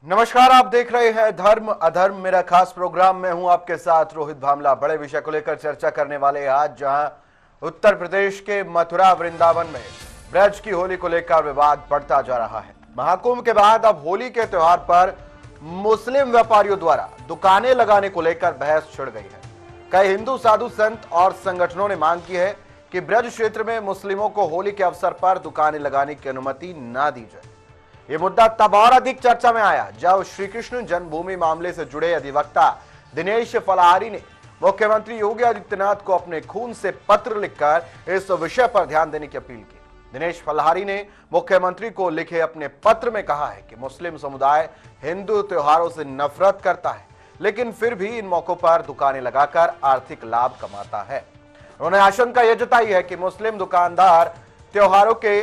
नमस्कार, आप देख रहे हैं धर्म अधर्म, मेरा खास प्रोग्राम। मैं हूं आपके साथ रोहित भामला। बड़े विषय को लेकर चर्चा करने वाले आज जहां उत्तर प्रदेश के मथुरा वृंदावन में ब्रज की होली को लेकर विवाद बढ़ता जा रहा है। महाकुंभ के बाद अब होली के त्योहार पर मुस्लिम व्यापारियों द्वारा दुकानें लगाने को लेकर बहस छिड़ गई है। कई हिंदू साधु संत और संगठनों ने मांग की है कि ब्रज क्षेत्र में मुस्लिमों को होली के अवसर पर दुकानें लगाने की अनुमति न दी जाए। ये मुद्दा तब और अधिक चर्चा में आया जब श्री कृष्ण जन्मभूमि मामले से जुड़े अधिवक्ता दिनेश फलाहारी ने मुख्यमंत्री योगी आदित्यनाथ को अपने खून से पत्र लिखकर इस विषय पर ध्यान देने की अपील की। दिनेश फलाहारी ने मुख्यमंत्री को लिखे अपने पत्र में कहा है कि मुस्लिम समुदाय हिंदू त्योहारों से नफरत करता है, लेकिन फिर भी इन मौकों पर दुकानें लगाकर आर्थिक लाभ कमाता है। उन्होंने आशंका यह जताई है कि मुस्लिम दुकानदार त्योहारों के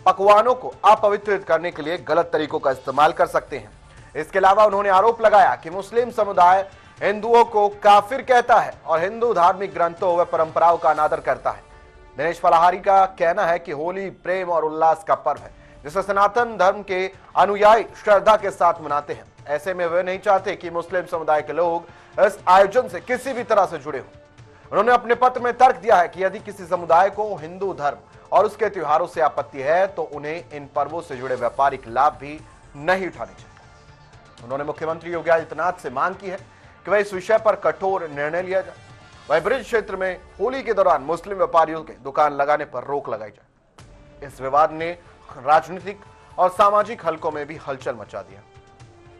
पकवानों को अपवित्रित करने के लिए गलत तरीकों का इस्तेमाल कर सकते हैं। इसके अलावा उन्होंने आरोप लगाया कि मुस्लिम समुदाय हिंदुओं को काफिर कहता है और हिंदू धार्मिक ग्रंथों व परंपराओं का अनादर करता है। दिनेश फलाहारी का कहना है कि होली प्रेम और उल्लास का पर्व है जिसे सनातन धर्म के अनुयायी श्रद्धा के साथ मनाते हैं। ऐसे में वे नहीं चाहते कि मुस्लिम समुदाय के लोग इस आयोजन से किसी भी तरह से जुड़े हों। उन्होंने अपने पत्र में तर्क दिया है कि यदि किसी समुदाय को हिंदू धर्म और उसके त्योहारों से आपत्ति है तो उन्हें इन पर्वों से जुड़े व्यापारिक लाभ भी नहीं उठाने चाहिए। उन्होंने मुख्यमंत्री योगी आदित्यनाथ से मांग की है कि वह इस विषय पर कठोर निर्णय लिया जाए। वह ब्रज क्षेत्र में होली के दौरान मुस्लिम व्यापारियों के दुकान लगाने पर रोक लगाई जाए। इस विवाद ने राजनीतिक और सामाजिक हलकों में भी हलचल मचा दिया।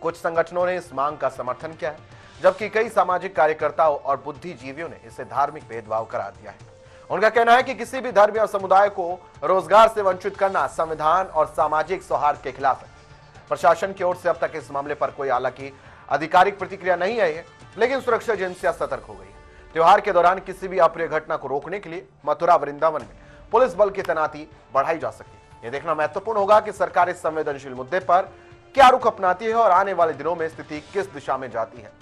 कुछ संगठनों ने इस मांग का समर्थन किया है, जबकि कई सामाजिक कार्यकर्ताओं और बुद्धिजीवियों ने इसे धार्मिक भेदभाव करार दिया है। उनका कहना है कि किसी भी धर्म या समुदाय को रोजगार से वंचित करना संविधान और सामाजिक सौहार्द के खिलाफ है। प्रशासन की ओर से अब तक इस मामले पर कोई हालांकि आधिकारिक प्रतिक्रिया नहीं आई है, लेकिन सुरक्षा एजेंसियां सतर्क हो गई है। त्योहार के दौरान किसी भी अप्रिय घटना को रोकने के लिए मथुरा वृंदावन में पुलिस बल की तैनाती बढ़ाई जा सकती है। यह देखना महत्वपूर्ण होगा कि सरकार इस संवेदनशील मुद्दे पर क्या रुख अपनाती है और आने वाले दिनों में स्थिति किस दिशा में जाती है।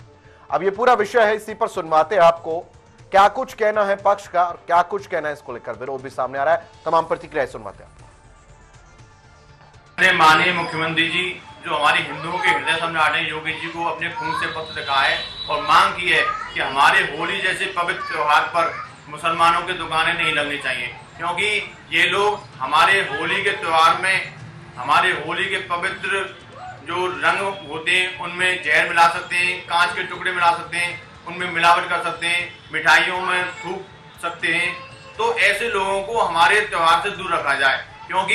अब यह पूरा विषय है, इसी पर सुनवाते आपको क्या कुछ कहना है पक्ष का और क्या कुछ कहना है इसको लेकर विरोध भी सामने आ रहा है। तमाम प्रतिक्रियाएं सुनवाते हैं। माननीय मुख्यमंत्री जी जो हमारे हिंदुओं के हृदय सम्राट हैं योगी जी को अपने खून से पत्र लिखा है और मांग की है कि हमारे होली जैसे पवित्र त्योहार पर मुसलमानों की दुकानें नहीं लगनी चाहिए, क्योंकि ये लोग हमारे होली के त्योहार में हमारे होली के पवित्र जो रंग होते हैं उनमें जहर मिला सकते हैं, कांच के टुकड़े मिला सकते हैं, उनमें मिलावट कर सकते हैं, मिठाइयों में थूक सकते हैं। तो ऐसे लोगों को हमारे त्योहार से दूर रखा जाए, क्योंकि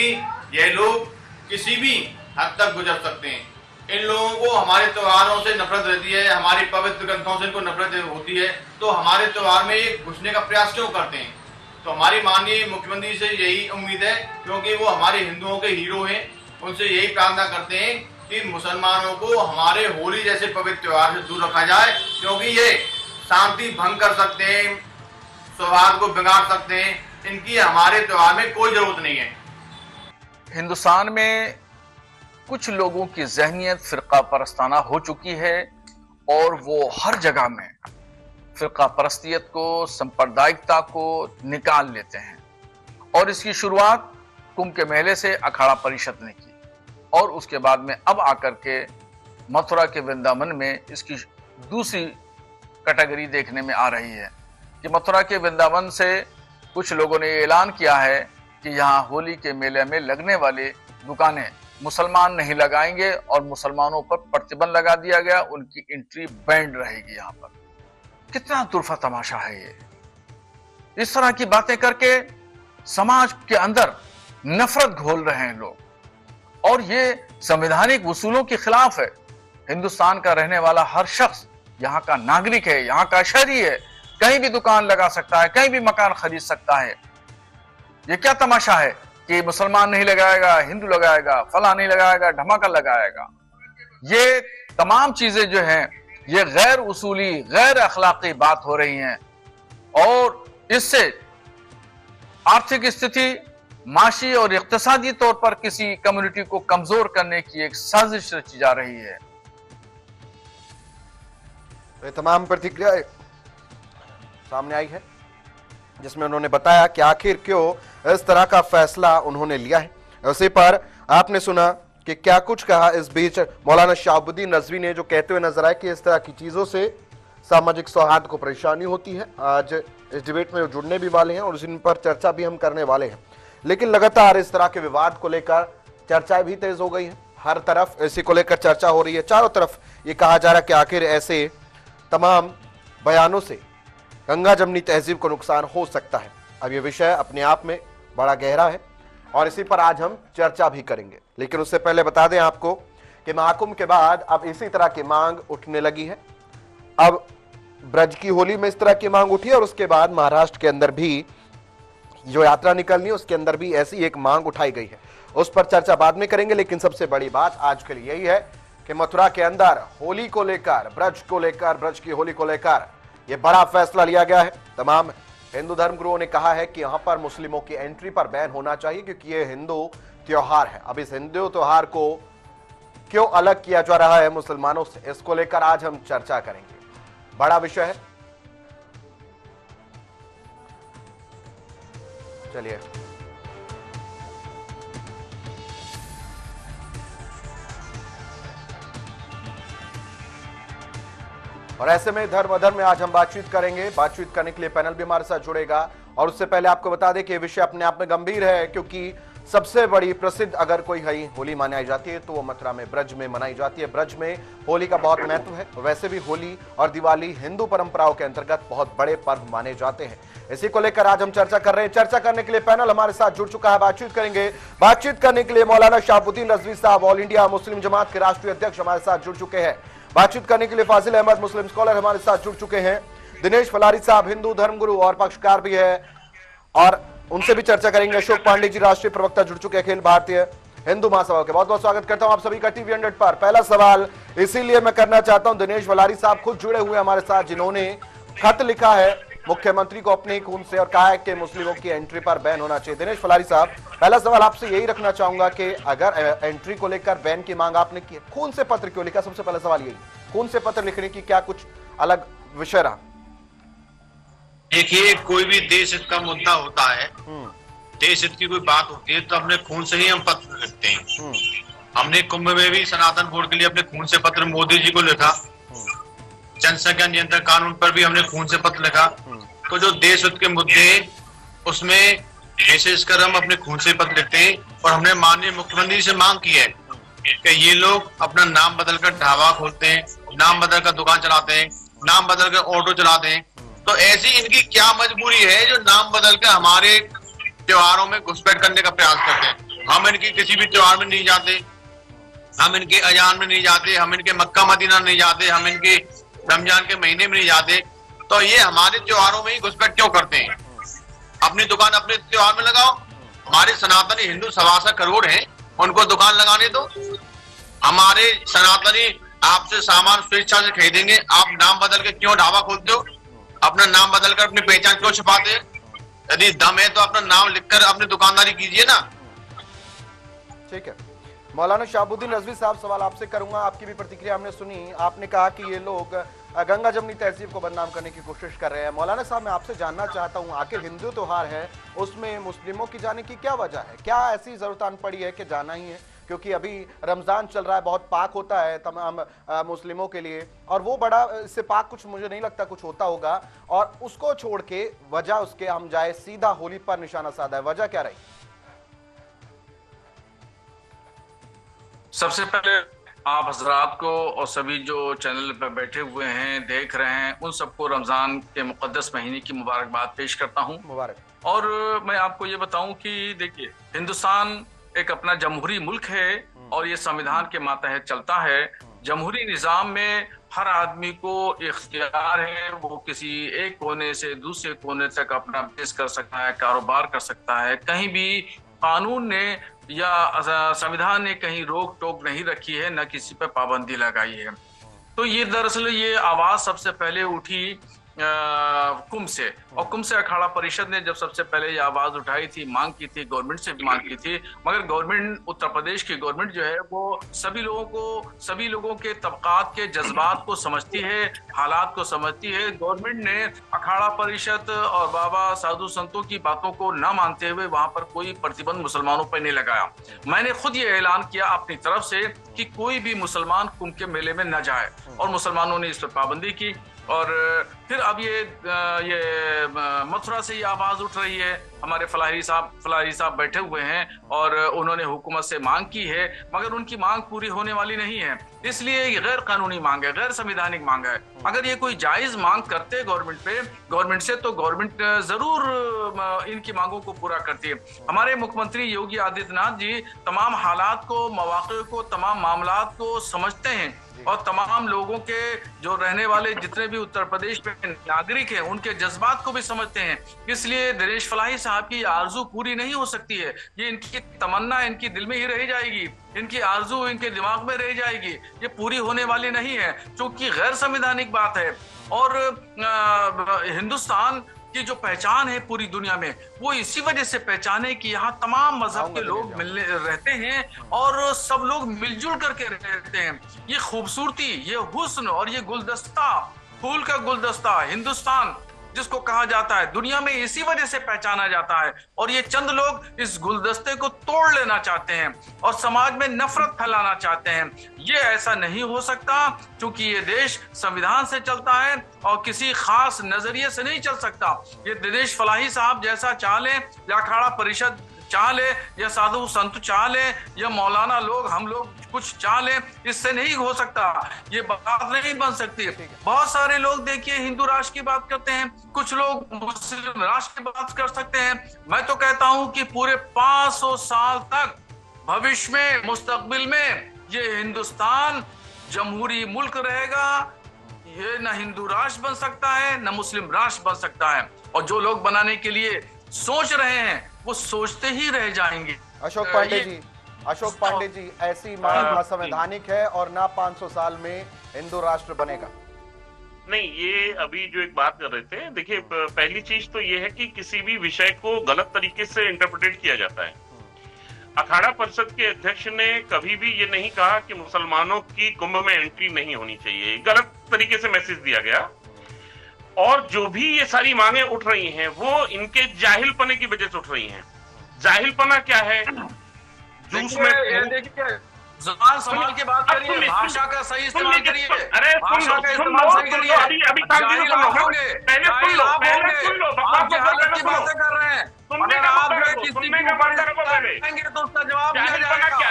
ये लोग किसी भी हद तक गुजर सकते हैं। इन लोगों को हमारे त्योहारों से नफरत रहती है, हमारी पवित्र ग्रंथों से इनको नफरत होती है, तो हमारे त्योहार में ये घुसने का प्रयास क्यों करते हैं। तो हमारी माननीय मुख्यमंत्री से यही उम्मीद है, क्योंकि वो हमारे हिंदुओं के हीरो हैं, उनसे यही प्रार्थना करते हैं कि मुसलमानों को हमारे होली जैसे पवित्र त्योहार से दूर रखा जाए, क्योंकि ये शांति भंग कर सकते हैं, सौहार्द को बिगाड़ सकते हैं। इनकी हमारे त्योहार में कोई जरूरत नहीं है। हिंदुस्तान में कुछ लोगों की ज़हनियत फिरका परस्ताना हो चुकी है और वो हर जगह में फिरका परस्तियत को, सांप्रदायिकता को निकाल लेते हैं। और इसकी शुरुआत कुंभ के मेले से अखाड़ा परिषद ने की और उसके बाद में अब आकर के मथुरा के वृंदावन में इसकी दूसरी कैटेगरी देखने में आ रही है कि मथुरा के वृंदावन से कुछ लोगों ने ऐलान किया है कि यहाँ होली के मेले में लगने वाले दुकानें मुसलमान नहीं लगाएंगे और मुसलमानों पर प्रतिबंध लगा दिया गया, उनकी एंट्री बैंड रहेगी। यहाँ पर कितना दुर्फा तमाशा है ये। इस तरह की बातें करके समाज के अंदर नफरत घोल रहे हैं लोग और ये संवैधानिक उसूलों के खिलाफ है। हिंदुस्तान का रहने वाला हर शख्स यहाँ का नागरिक है, यहाँ का शहरी है, कहीं भी दुकान लगा सकता है, कहीं भी मकान खरीद सकता है। ये क्या तमाशा है कि मुसलमान नहीं लगाएगा, हिंदू लगाएगा, फला नहीं लगाएगा, धमाका लगाएगा। ये तमाम चीजें जो हैं ये गैर उसूली, गैर अखलाकी बात हो रही हैं और इससे आर्थिक स्थिति, माशी और इक्तिसादी तौर पर किसी कम्युनिटी को कमजोर करने की एक साजिश रची जा रही है। ये तमाम प्रतिक्रियाएं सामने आई है जिसमें उन्होंने बताया कि आखिर क्यों इस तरह का फैसला उन्होंने लिया है। उसी पर आपने सुना कि क्या कुछ कहा इस बीच मौलाना शहाबुद्दीन रजवी ने, जो कहते हुए नजर आए कि इस तरह की चीजों से सामाजिक सौहार्द को परेशानी होती है। आज इस डिबेट में जुड़ने भी वाले हैं और जिन पर चर्चा भी हम करने वाले हैं, लेकिन लगातार इस तरह के विवाद को लेकर चर्चाएं भी तेज हो गई हैं। हर तरफ इसी को लेकर चर्चा हो रही है। चारों तरफ ये कहा जा रहा है कि आखिर ऐसे तमाम बयानों से गंगा जमनी तहजीब को नुकसान हो सकता है। अब ये विषय अपने आप में बड़ा गहरा है और इसी पर आज हम चर्चा भी करेंगे, लेकिन उससे पहले बता दें आपको कि महाकुंभ के बाद अब इसी तरह की मांग उठने लगी है। अब ब्रज की होली में इस तरह की मांग उठी और उसके बाद महाराष्ट्र के अंदर भी जो यात्रा निकलनी है उसके अंदर भी ऐसी एक मांग उठाई गई है। उस पर चर्चा बाद में करेंगे, लेकिन सबसे बड़ी बात आज के लिए यही है कि मथुरा के अंदर होली को लेकर, ब्रज की होली को लेकर यह बड़ा फैसला लिया गया है। तमाम हिंदू धर्मगुरुओं ने कहा है कि यहां पर मुस्लिमों की एंट्री पर बैन होना चाहिए, क्योंकि यह हिंदू त्योहार है। अब इस हिंदू त्योहार को क्यों अलग किया जा रहा है मुसलमानों से, इसको लेकर आज हम चर्चा करेंगे। बड़ा विषय है। चलिए और ऐसे में धर्म अधर्म में आज हम बातचीत करेंगे। बातचीत करने के लिए पैनल भी हमारे साथ जुड़ेगा और उससे पहले आपको बता दें कि यह विषय अपने आप में गंभीर है, क्योंकि सबसे बड़ी प्रसिद्ध अगर कोई है होली मनाई जाती है तो वो मथुरा में ब्रज में मनाई जाती है। ब्रज में होली का बहुत महत्व है। वैसे भी होली और दिवाली हिंदू परंपराओं के अंतर्गत बहुत बड़े पर्व माने जाते हैं। इसी को लेकर आज हम चर्चा कर रहे हैं। चर्चा करने के लिए पैनल हमारे साथ जुड़ चुका है। बातचीत करेंगे। बातचीत करने के लिए मौलाना शहाबुद्दीन रजवी साहब, ऑल इंडिया मुस्लिम जमात के राष्ट्रीय अध्यक्ष, हमारे साथ जुड़ चुके हैं। बातचीत करने के लिए फाजिल अहमद, मुस्लिम स्कॉलर, हमारे साथ जुड़ चुके हैं। दिनेश फलारी साहब, हिंदू धर्मगुरु और पक्षकार भी है और उनसे भी चर्चा करेंगे। अशोक पांडे जी, राष्ट्रीय प्रवक्ता, जुड़ चुके हैं अखिल भारतीय हिंदू महासभा के। बहुत बहुत स्वागत करता हूं आप सभी का टीवी 100 पर। पहला सवाल इसीलिए मैं करना चाहता हूं, दिनेश फलारी साहब खुद जुड़े हुए हमारे साथ, जिन्होंने खत लिखा है मुख्यमंत्री को अपने ही खून से और कहा है कि मुस्लिमों की एंट्री पर बैन होना चाहिए। दिनेश फलारी साहब, पहला सवाल आपसे यही रखना चाहूंगा कि अगर एंट्री को लेकर बैन की मांग आपने की, खून से पत्र क्यों लिखा? सबसे पहला सवाल यही, खून से पत्र लिखने की क्या कुछ अलग विषय रहा? देखिए, कोई भी देश हित का मुद्दा होता है, देश हित की कोई बात होती है तो अपने खून से ही हम पत्र लिखते हैं। हमने कुंभ में भी सनातन बोर्ड के लिए अपने खून से पत्र मोदी जी को लिखा। जनसंख्या नियंत्रण कानून पर भी हमने खून से पत्र लिखा। तो जो देश हित के मुद्दे उसमें विशेषकर हम अपने खून से पत्र लिखते हैं। और हमने माननीय मुख्यमंत्री से मांग की है कि ये लोग अपना नाम बदलकर ढाबा खोलते हैं, नाम बदलकर दुकान चलाते हैं, नाम बदलकर ऑटो चलाते हैं, तो ऐसी इनकी क्या मजबूरी है जो नाम बदलकर हमारे त्योहारों में घुसपैठ करने का प्रयास करते हैं। हम इनकी किसी भी त्योहार में नहीं जाते, हम इनके अजान में नहीं जाते, हम इनके मक्का मदीना नहीं जाते, हम इनके रमजान के महीने में नहीं जाते, तो ये हमारे त्योहारों में ही घुसपैठ क्यों करते हैं? अपनी दुकान अपने त्योहार में लगाओ। हमारे सनातनी हिंदू 1.25 करोड़ हैं, उनको दुकान लगाने दो। हमारे सनातनी आपसे सामान स्वेच्छा से खरीदेंगे, आप नाम बदल के क्यों ढाबा खोलते हो? अपना नाम बदलकर अपनी पहचान क्यों छुपाते हैं? यदि दम है तो अपना नाम लिखकर अपनी दुकानदारी कीजिए ना। ठीक है, मौलाना शहाबुद्दीन रजवी साहब, सवाल आपसे करूंगा। आपकी भी प्रतिक्रिया हमने सुनी। आपने कहा कि ये लोग गंगा जमनी तहजीब को बदनाम करने की कोशिश कर रहे हैं। मौलाना साहब, मैं आपसे जानना चाहता हूं, आखिर हिंदू त्योहार है, उसमें मुस्लिमों की जाने की क्या वजह है? क्या ऐसी जरूरत आन पड़ी है कि जाना ही है? क्योंकि अभी रमजान चल रहा है, बहुत पाक होता है तमाम मुस्लिमों के लिए, और वो बड़ा इससे पाक कुछ मुझे नहीं लगता कुछ होता होगा, और उसको छोड़ के वजह उसके हम जाए सीधा होली पर निशाना साधा है, वजह क्या रही? सबसे पहले आप हजरात को और सभी जो चैनल पर बैठे हुए हैं, देख रहे हैं, उन सबको रमजान के मुकद्दस महीने की मुबारकबाद पेश करता हूं। मुबारक। और मैं आपको ये बताऊं कि देखिए, हिंदुस्तान एक अपना जमहूरी मुल्क है और ये संविधान के मातहत चलता है। जमहूरी निजाम में हर आदमी को इख्तियार है, वो किसी एक कोने से दूसरे कोने तक अपना बिजनेस कर सकता है, कारोबार कर सकता है। कहीं भी कानून ने या संविधान ने कहीं रोक टोक नहीं रखी है, न किसी पे पाबंदी लगाई है। तो ये दरअसल ये आवाज सबसे पहले उठी कुंभ से, और कुंभ से अखाड़ा परिषद ने जब सबसे पहले ये आवाज उठाई थी, मांग की थी, गवर्नमेंट से भी मांग की थी, मगर गवर्नमेंट, उत्तर प्रदेश की गवर्नमेंट जो है वो सभी लोगों के तबकात के जज्बात को समझती है, हालात को समझती है। गवर्नमेंट ने अखाड़ा परिषद और बाबा साधु संतों की बातों को न मानते हुए वहां पर कोई प्रतिबंध मुसलमानों पर नहीं लगाया। मैंने खुद ये ऐलान किया अपनी तरफ से कि कोई भी मुसलमान कुंभ के मेले में न जाए, और मुसलमानों ने इस पर पाबंदी की। और फिर अब ये मथुरा से ये आवाज उठ रही है, हमारे फलाही साहब बैठे हुए हैं और उन्होंने हुकूमत से मांग की है, मगर उनकी मांग पूरी होने वाली नहीं है, इसलिए ये गैर कानूनी मांग है, गैर संवैधानिक मांग है। अगर ये कोई जायज मांग करते गवर्नमेंट से तो गवर्नमेंट जरूर इनकी मांगों को पूरा करती है। हमारे मुख्यमंत्री योगी आदित्यनाथ जी तमाम हालात को, मौके को, तमाम मामलात को समझते हैं, और तमाम लोगों के जो रहने वाले जितने भी उत्तर प्रदेश में नागरिक हैं उनके जज्बात को भी समझते हैं। इसलिए दिनेश फलाही साहब की आरजू पूरी नहीं हो सकती है, ये इनकी तमन्ना इनकी दिल में ही रह जाएगी, इनकी आरजू इनके दिमाग में रह जाएगी, ये पूरी होने वाली नहीं है, क्योंकि गैर संवैधानिक बात है। और हिंदुस्तान की जो पहचान है पूरी दुनिया में, वो इसी वजह से पहचान है कि यहाँ तमाम मजहब के लोग मिलने रहते हैं और सब लोग मिलजुल करके रहते हैं। ये खूबसूरती, ये हुस्न और ये गुलदस्ता, फूल का गुलदस्ता हिंदुस्तान जिसको कहा जाता है, दुनिया में इसी वजह से पहचाना जाता है। और ये चंद लोग इस गुलदस्ते को तोड़ लेना चाहते हैं और समाज में नफरत फैलाना चाहते हैं। ये ऐसा नहीं हो सकता, क्योंकि ये देश संविधान से चलता है और किसी खास नजरिए से नहीं चल सकता। ये दिनेश फलाही साहब जैसा चाह ले, या अखाड़ा परिषद चाह ले, या साधु संत चाह ले, या मौलाना लोग, हम लोग कुछ चाह ले, इससे नहीं हो सकता, ये बात नहीं बन सकती। बहुत सारे लोग देखिए हिंदू राष्ट्र की बात करते हैं, कुछ लोग मुस्लिम राष्ट्र की बात कर सकते हैं। मैं तो कहता हूं कि पूरे 500 साल तक भविष्य में, मुस्तकबिल में ये हिंदुस्तान जमहूरी मुल्क रहेगा। ये न हिंदू राष्ट्र बन सकता है, न मुस्लिम राष्ट्र बन सकता है। और जो लोग बनाने के लिए सोच रहे हैं वो सोचते ही रह जाएंगे। अशोक पांडे जी, ऐसी मांग असंवैधानिक है और ना 500 साल में हिंदू राष्ट्र बनेगा। नहीं, ये अभी जो एक बात कर रहे थे, देखिए पहली चीज तो ये है कि किसी भी विषय को गलत तरीके से इंटरप्रेट किया जाता है। अखाड़ा परिषद के अध्यक्ष ने कभी भी ये नहीं कहा कि मुसलमानों की कुंभ में एंट्री नहीं होनी चाहिए, गलत तरीके से मैसेज दिया गया। और जो भी ये सारी मांगे उठ रही हैं वो इनके जाहिलपने की वजह से उठ रही हैं। जाहिलपना क्या है? जूस में जुबान संभाल के बात करिए, भाषा का सही इस्तेमाल करिए। अरे भाषा का इस्तेमाल सही करिए। अभी पहले सुन लो, आप की बातें कर रहे हैं, सुनने का मौका रखो पहले, तो उसका जवाब दिया जाहिलपना क्या?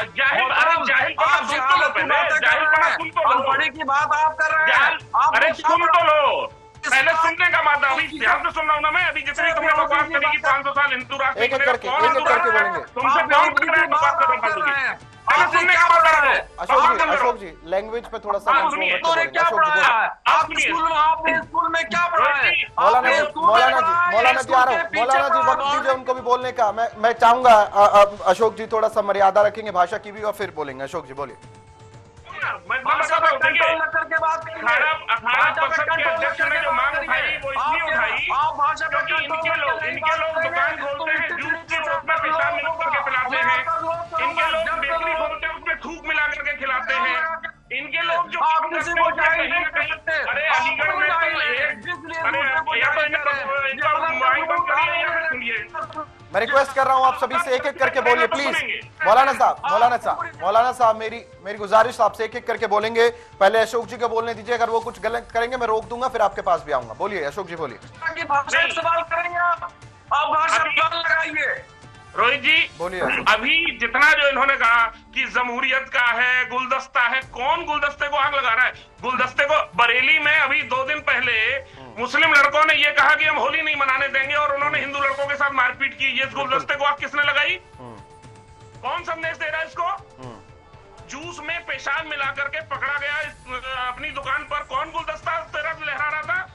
अनपढ़ी की बात आप कर रहे हैं। अरे सुन तो लो, पहले सुनने का मादा, अभी ध्यान से सुन रहा हूं ना मैं। अभी जितनी तुमने लोग बात करी कि 500 साल हिंदू राष्ट्र, एक एक करके बोलेंगे। तुमसे कौन कर रहा है बात कर? पहले सुनने का मादा रखो। अशोक जी लैंग्वेज पे थोड़ा सा आपने स्कूल में क्या पढ़ा है? मौलाना जी आ रहा हूँ, मौलाना जी वक्त दीजिए उनको भी बोलने का। मैं चाहूंगा अशोक जी थोड़ा सा मर्यादा रखेंगे भाषा की भी, और फिर बोलेंगे। अशोक जी बोलिए। मैं बताता हूँ, देखिए अखाड़ा परिषद के अध्यक्ष ने जो मांग उठाई वो इसलिए उठाई क्योंकि इनके लोग दुकान खोलते हैं, जूस की रोड में पेशाब मिला करके पिलाते हैं, इनके लोग बेकरी खोलते हैं उसमें थूक मिला करके खिलाते हैं, इनके लोग जो अरे अलीगढ़ में तो मैं रिक्वेस्ट कर रहा हूं आप सभी से एक एक करके बोलिए प्लीज। मौलाना साहब मेरी गुजारिश आपसे एक एक करके बोलेंगे। पहले अशोक जी को बोलने दीजिए, अगर वो कुछ गलत करेंगे मैं रोक दूंगा, फिर आपके पास भी आऊंगा। बोलिए अशोक जी, बोलिए। सवाल करेंगे आप भाषा लगाइए। रोहित जी बोलिए। अभी जितना जो इन्होंने कहा कि जमहूरियत का है, गुलदस्ता है, कौन गुलदस्ते को आग लगा रहा है? गुलदस्ते को बरेली में अभी 2 दिन पहले मुस्लिम लड़कों ने ये कहा कि हम होली नहीं मनाने देंगे और उन्होंने हिंदू लड़कों के साथ मारपीट की। ये गुलदस्ते को आग किसने लगाई? कौन संदेश दे रहा है इसको? जूस में पेशाब मिला करके पकड़ा गया अपनी दुकान पर, कौन गुलदस्ता तेरा लहरा रहा था?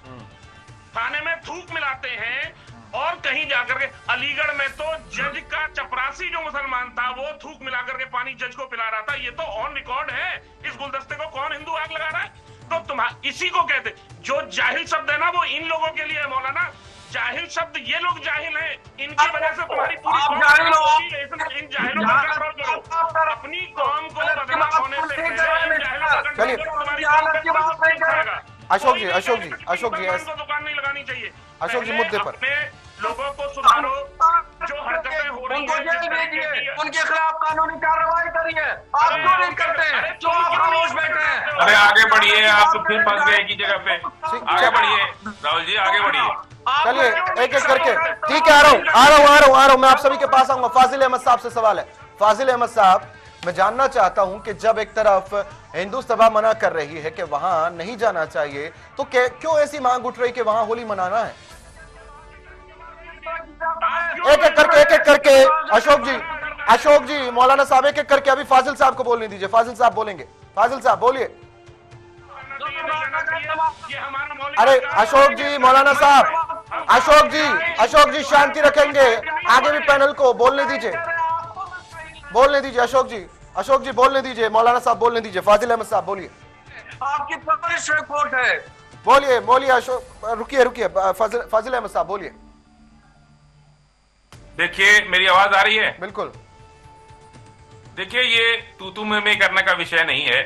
खाने में थूक मिलाते हैं और कहीं जाकर के अलीगढ़ में तो जज का चपरासी जो मुसलमान था वो थूक मिला करके पानी जज को पिला रहा था। ये तो ऑन रिकॉर्ड है। इस गुलदस्ते को कौन हिंदू आग लगा रहा है? तो इसी को कहते, जो जाहिल शब्द है ना वो इन लोगों के लिए है मौलाना। जाहिल शब्द, ये लोग जाहिल हैं, इनकी वजह से तुम्हारी पूरी इन जाहिलों का कंट्रोल करो, अपनी कौम को बदनाम होने से चलिए अशोक जी दुकान नहीं लगानी चाहिए। अशोक जी मुद्दे पर लोगों को सुधारो, जो हरकतें हो रही हैं उनके खिलाफ कानूनी कार्रवाई करिए। आप क्यों नहीं करते हैं? जो आप खामोश बैठे हैं। अरे आगे बढ़िए, आप तो फिर फंस गए एक ही जगह पे। आगे बढ़िए राहुल जी, आगे बढ़िए। चलिए एक एक करके, ठीक है, आ रहा हूं मैं आप सभी के पास आऊंगा। फाजिल अहमद साहब से सवाल है। फाजिल अहमद साहब, मैं जानना चाहता हूं कि जब एक तरफ हिंदू सभा मना कर रही है कि वहां नहीं जाना चाहिए, तो क्यों ऐसी मांग उठ रही कि वहां होली मनाना है? एक एक करके अशोक जी मौलाना साहब, एक एक करके अभी फाजिल साहब को बोलने दीजिए। फाजिल साहब बोलेंगे। फाजिल साहब बोलिए। अरे अशोक जी, मौलाना साहब, अशोक जी शांति रखेंगे, आगे भी पैनल को बोलने दीजिए। अशोक जी बोलने दीजिए, मौलाना साहब बोलने दीजिए। फाजिल अहमद साहब बोलिए। आपकी पुलिस रिपोर्ट है। बोलिए अशोक, रुकिए फाजिल अहमद साहब बोलिए। देखिए मेरी आवाज आ रही है? बिल्कुल। देखिए ये तू में करने का विषय नहीं है।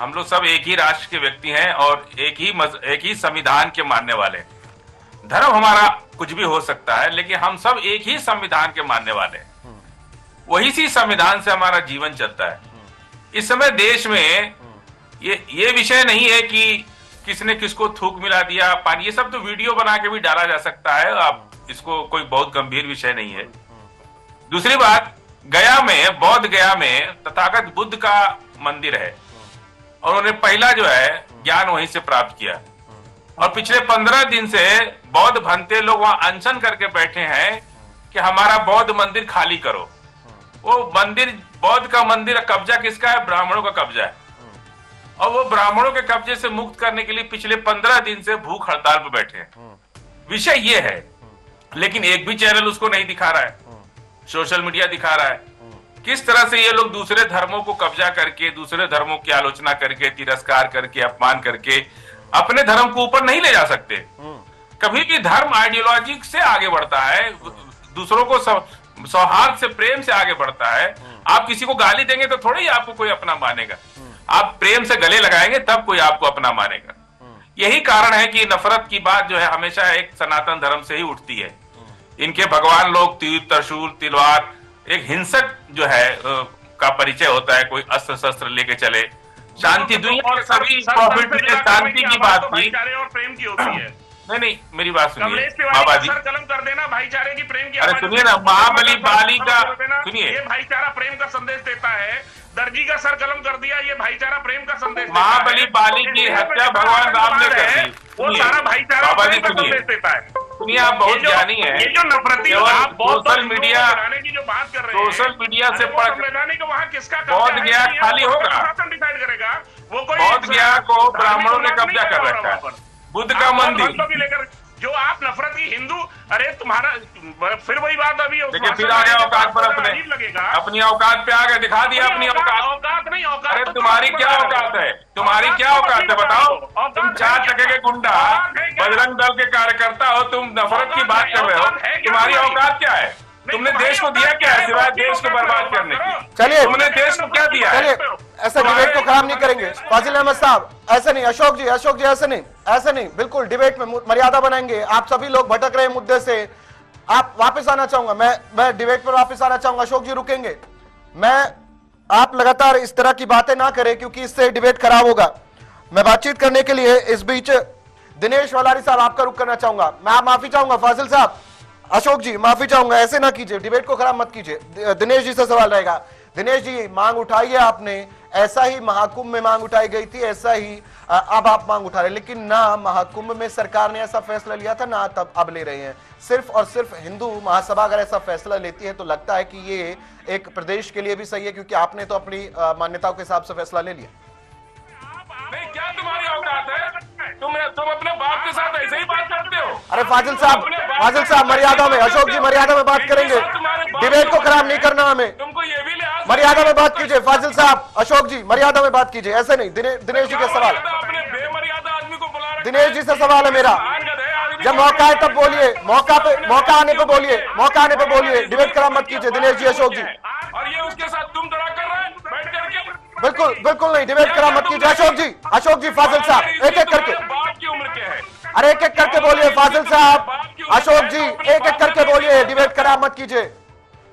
हम लोग सब एक ही राष्ट्र के व्यक्ति हैं और एक ही संविधान के मानने वाले। धर्म हमारा कुछ भी हो सकता है, लेकिन हम सब एक ही संविधान के मानने वाले। वही सी संविधान से हमारा जीवन चलता है। इस समय देश में ये विषय नहीं है कि किसने किसको थूक मिला दिया, पानी, ये सब तो वीडियो बना के भी डाला जा सकता है। आप इसको कोई बहुत गंभीर विषय नहीं है। दूसरी बात, बौद्ध गया में तथागत बुद्ध का मंदिर है और उन्होंने पहला जो है ज्ञान वहीं से प्राप्त किया। और पिछले 15 दिन से बौद्ध भंते लोग वहां अनशन करके बैठे हैं कि हमारा बौद्ध मंदिर खाली करो। वो मंदिर, बौद्ध का मंदिर कब्जा किसका है? ब्राह्मणों का कब्जा है। और वो ब्राह्मणों के कब्जे से मुक्त करने के लिए पिछले 15 दिन से भूख हड़ताल पर बैठे हैं। विषय ये है, लेकिन एक भी चैनल उसको नहीं दिखा रहा है। सोशल मीडिया दिखा रहा है किस तरह से ये लोग दूसरे धर्मों को कब्जा करके, दूसरे धर्मों की आलोचना करके, तिरस्कार करके, अपमान करके अपने धर्म को ऊपर नहीं ले जा सकते। कभी भी धर्म आइडियोलॉजी से आगे बढ़ता है, दूसरों को सौहार्द से, प्रेम से आगे बढ़ता है। आप किसी को गाली देंगे तो थोड़ा ही आपको कोई अपना मानेगा। आप प्रेम से गले लगाएंगे तब कोई आपको अपना मानेगा। यही कारण है कि नफरत की बात जो है हमेशा एक सनातन धर्म से ही उठती है। इनके भगवान लोग तीर, त्रिशूल, तलवार, एक हिंसक जो है का परिचय होता है। कोई अस्त्र शस्त्र लेके चले। शांति, दुनिया के सभी प्रॉफिट ने शांति की बात की और प्रेम की होती है। नहीं, मेरी बात सुनिए बाबा जी। कलम कर देना भाईचारे की, प्रेम की। अरे सुनिए ना, महाबली बाली का सुनिए, ये भाईचारा प्रेम का संदेश देता है। दर्जी का सर कलम कर दिया, ये भाईचारा प्रेम का संदेश। महाबली बाली की हत्या भगवान राम ने कर दी, वो सारा भाईचारा बाबा जी प्रेम का संदेश देता है। सुनिए, आप बहुत ज्ञानी हैं। ये जो नफरती आप सोशल मीडिया की जो बात कर रहे हैं, सोशल मीडिया से पढ़ संवैधानिक वहाँ किसका बौद्ध गया खाली होगा, शासन डिसाइड करेगा। वो कोई बौद्ध गया को ब्राह्मणों ने कब्जा कर रखा है। बुद्ध का मंदिर लेकर जो आप नफरत की हिंदू, अरे तुम्हारा फिर वही बात अभी देखिए, फिर आ गया औकात पर अपनी औकात पे आ गए, दिखा दिया अपनी औकात नहीं। औकात अरे तुम्हारी क्या औकात है? तुम्हारी क्या औकात है बताओ? तुम 4 टके के गुंडा, बजरंग दल के कार्यकर्ता हो, तुम नफरत की बात कर रहे हो। तुम्हारी औकात क्या है? तुमने देश को दिया क्या है सिवाय देश को बर्बाद करने की? चलिए, तुमने देश को क्या दिया? चलिए, ऐसा डिबेट को खराब नहीं करेंगे। फाजिल अहमद साहब ऐसे नहीं, अशोक जी ऐसे नहीं, बिल्कुल डिबेट में मर्यादा बनाएंगे। आप सभी लोग भटक रहे मुद्दे से, आप वापस आना चाहूंगा। मैं डिबेट पर वापस आना चाहूंगा। अशोक जी रुकेंगे? आप लगातार इस तरह की बातें ना करें क्योंकि इससे डिबेट खराब होगा। मैं बातचीत करने के लिए इस बीच दिनेश वलारी साहब आपका रुख करना चाहूंगा। मैं आप माफी चाहूंगा फाजिल साहब, अशोक जी माफी चाहूंगा, ऐसे ना कीजिए, डिबेट को खराब मत कीजिए। दिनेश जी से सवाल रहेगा। दिनेश जी, मांग उठाई है आपने, ऐसा ही महाकुंभ में मांग उठाई गई थी, ऐसा ही अब आप मांग उठा रहे हैं, लेकिन ना महाकुंभ में सरकार ने ऐसा फैसला लिया था, ना तब अब ले रहे हैं। सिर्फ और सिर्फ हिंदू महासभा अगर ऐसा फैसला लेती है तो लगता है कि ये एक प्रदेश के लिए भी सही है, क्योंकि आपने तो अपनी मान्यताओं के हिसाब से फैसला ले लिया। नहीं, क्या तुम्हारी औकात है? तुम अपने बाप के साथ ऐसे ही बात करते हो? अरे फाजिल साहब मर्यादा में, अशोक जी मर्यादा में बात करेंगे, डिबेट को खराब नहीं करना हमें। तुमको ये भी लिहाज, मर्यादा में बात कीजिए फाजिल साहब, अशोक जी मर्यादा में बात कीजिए, ऐसे नहीं। दिनेश जी के सवाल। अपने बेमर्यादा दिनेश जी से सवाल है मेरा, जब मौका है तब बोलिए, मौका आने पे बोलिए, डिबेट खराब मत कीजिए। दिनेश जी, अशोक जी, और ये उसके साथ तुम तड़ा कर रहे हैं बैठ करके। बिल्कुल नहीं, डिबेट खराब मत कीजिए। अशोक जी, फाजिल साहब, एक एक करके, बाप की उम्र के हैं। अरे एक एक करके बोलिए। फाजिल साहब, अशोक जी, एक एक करके बोलिए, डिबेट खराब मत कीजिए।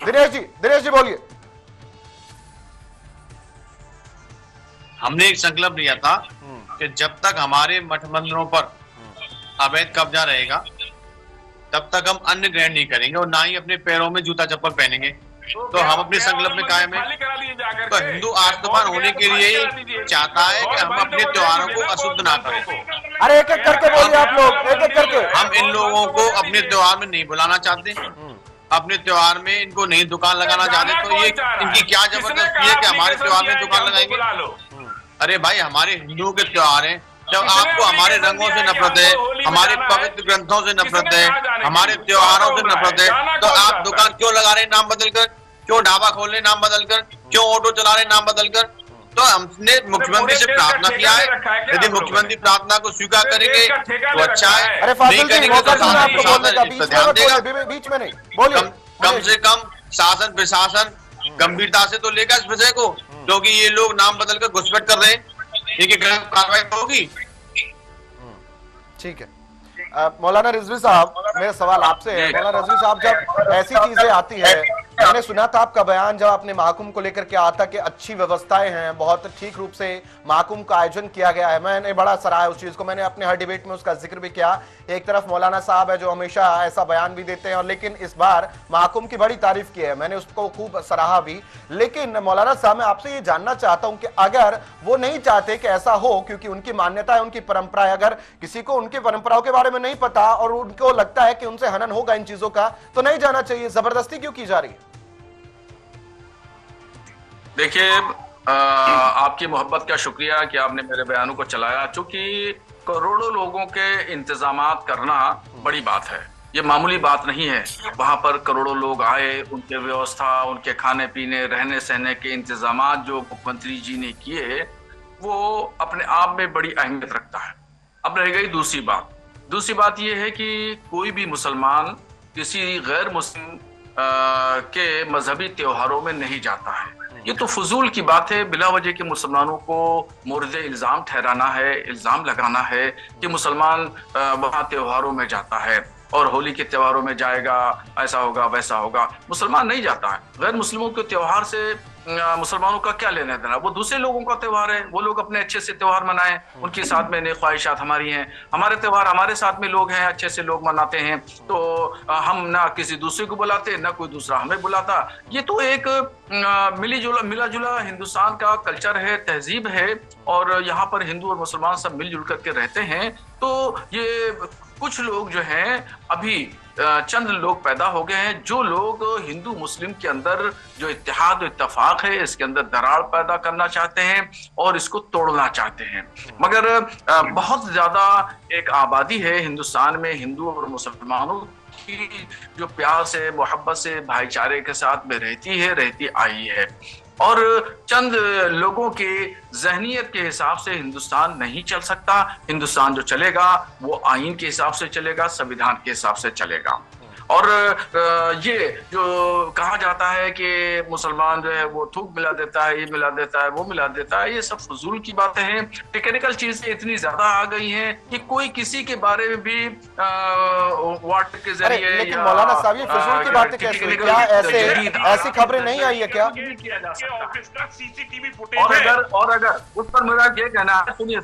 दिनेश जी बोलिए। हमने एक संकल्प लिया था कि जब तक हमारे मठ मंदिरों पर अवैध कब्जा रहेगा तब तक हम अन्न ग्रहण नहीं करेंगे और ना ही अपने पैरों में जूता चप्पल पहनेंगे। तो हम अपने संकल्प में कायम है। तो हिंदू आस्थावान होने के लिए चाहता है कि हम अपने त्योहारों को अशुद्ध ना करें। अरे एक एक करके बोलिए आप लोग, एक एक करके। हम इन लोगों को अपने त्योहार में नहीं बुलाना चाहते, अपने त्योहार में इनको नहीं दुकान लगाना चाहते। तो ये इनकी क्या जबरदस्ती है कि हमारे त्योहार में दुकान लगाएंगे? अरे भाई, हमारे हिंदुओं के त्योहार हैं। जब आपको हमारे रंगों से नफरत है, हमारे पवित्र ग्रंथों से नफरत है, हमारे त्योहारों से नफरत है, तो आप दुकान क्यों लगा रहे नाम बदलकर? क्यों ढाबा खोल रहे नाम बदलकर? क्यों ऑटो चला रहे नाम बदलकर? तो हमने मुख्यमंत्री से प्रार्थना किया है, यदि मुख्यमंत्री प्रार्थना को स्वीकार करेंगे तो अच्छा है, अरे नहीं करेंगे तो ध्यान देगा। बीच में नहीं बोलिए। कम से कम शासन प्रशासन गंभीरता से तो लेगा इस विषय को, क्योंकि ये लोग नाम बदलकर घुसपैठ कर रहे हैं, इनकी कार्रवाई होगी। ठीक है। मौलाना रिजवी साहब, मेरा सवाल आपसे है। मौलाना रिजवी साहब, जब ऐसी चीजें आती है, मैंने सुना था आपका बयान जब आपने महाकुंभ को लेकर के आता कि अच्छी व्यवस्थाएं हैं, बहुत ठीक रूप से महाकुंभ का आयोजन किया गया है। मैंने बड़ा सराहा उस चीज को, मैंने अपने हर डिबेट में उसका जिक्र भी किया। एक तरफ मौलाना साहब है जो हमेशा ऐसा बयान भी देते हैं, और लेकिन इस बार महाकुंभ की बड़ी तारीफ की है, मैंने उसको खूब सराहा भी। लेकिन मौलाना साहब, मैं आपसे ये जानना चाहता हूं कि अगर वो नहीं चाहते कि ऐसा हो, क्योंकि उनकी मान्यता है, उनकी परंपरा है, अगर किसी को उनकी परंपराओं के बारे में नहीं पता और उनको लगता है कि उनसे हनन होगा इन चीजों का, तो नहीं जाना चाहिए, जबरदस्ती क्यों की जा रही है? देखिए, आपकी मोहब्बत का शुक्रिया कि आपने मेरे बयानों को चलाया। चूंकि करोड़ों लोगों के इंतजामात करना बड़ी बात है, ये मामूली बात नहीं है। वहां पर करोड़ों लोग आए, उनके व्यवस्था, उनके खाने पीने, रहने सहने के इंतजामात जो मुख्यमंत्री जी ने किए, वो अपने आप में बड़ी अहमियत रखता है। अब रह गई दूसरी बात यह है कि कोई भी मुसलमान किसी गैर मुस्लिम के मजहबी त्योहारों में नहीं जाता है। ये तो फजूल की बात है। बिला वजह के मुसलमानों को मोर्द इल्जाम ठहराना है, इल्जाम लगाना है कि मुसलमान वहाँ त्योहारों में जाता है और होली के त्योहारों में जाएगा, ऐसा होगा वैसा होगा। मुसलमान नहीं जाता है। गैर मुस्लिमों के त्योहार से मुसलमानों का क्या लेना देना? वो दूसरे लोगों का त्योहार है, वो लोग अपने अच्छे से त्योहार मनाएं, उनके साथ में नेक ख्वाहिशात हमारी हैं। हमारे त्योहार हमारे साथ में लोग हैं, अच्छे से लोग मनाते हैं, तो हम ना किसी दूसरे को बुलाते, ना कोई दूसरा हमें बुलाता। ये तो एक मिला जुला हिंदुस्तान का कल्चर है, तहजीब है, और यहाँ पर हिंदू और मुसलमान सब मिलजुल करके रहते हैं। तो ये कुछ लोग जो हैं, अभी चंद लोग पैदा हो गए हैं जो लोग हिंदू मुस्लिम के अंदर जो इत्तेहाद इत्तेफाक है, इसके अंदर दरार पैदा करना चाहते हैं और इसको तोड़ना चाहते हैं। मगर बहुत ज्यादा एक आबादी है हिंदुस्तान में हिंदू और मुसलमानों की जो प्यार से, मोहब्बत से, भाईचारे के साथ में रहती आई है। और चंद लोगों के जहनियत के हिसाब से हिंदुस्तान नहीं चल सकता। हिंदुस्तान जो चलेगा वो आईन के हिसाब से चलेगा, संविधान के हिसाब से चलेगा। और ये जो कहा जाता है कि मुसलमान जो है वो थूक मिला देता है, ये मिला देता है, वो मिला देता है, ये सब फजूल की बातें हैं। टेक्निकल चीजें इतनी ज्यादा आ गई हैं कि कोई किसी के बारे में भी व्हाट्सएप के जरिए, लेकिन मौलाना साहब ये फजूल की बातें कैसे हुई? क्या ऐसी खबरें नहीं आई है क्या? ऑफिस का सीसीटीवी फुटेज और अगर उस पर मेरा ये कहना है, सुनिए,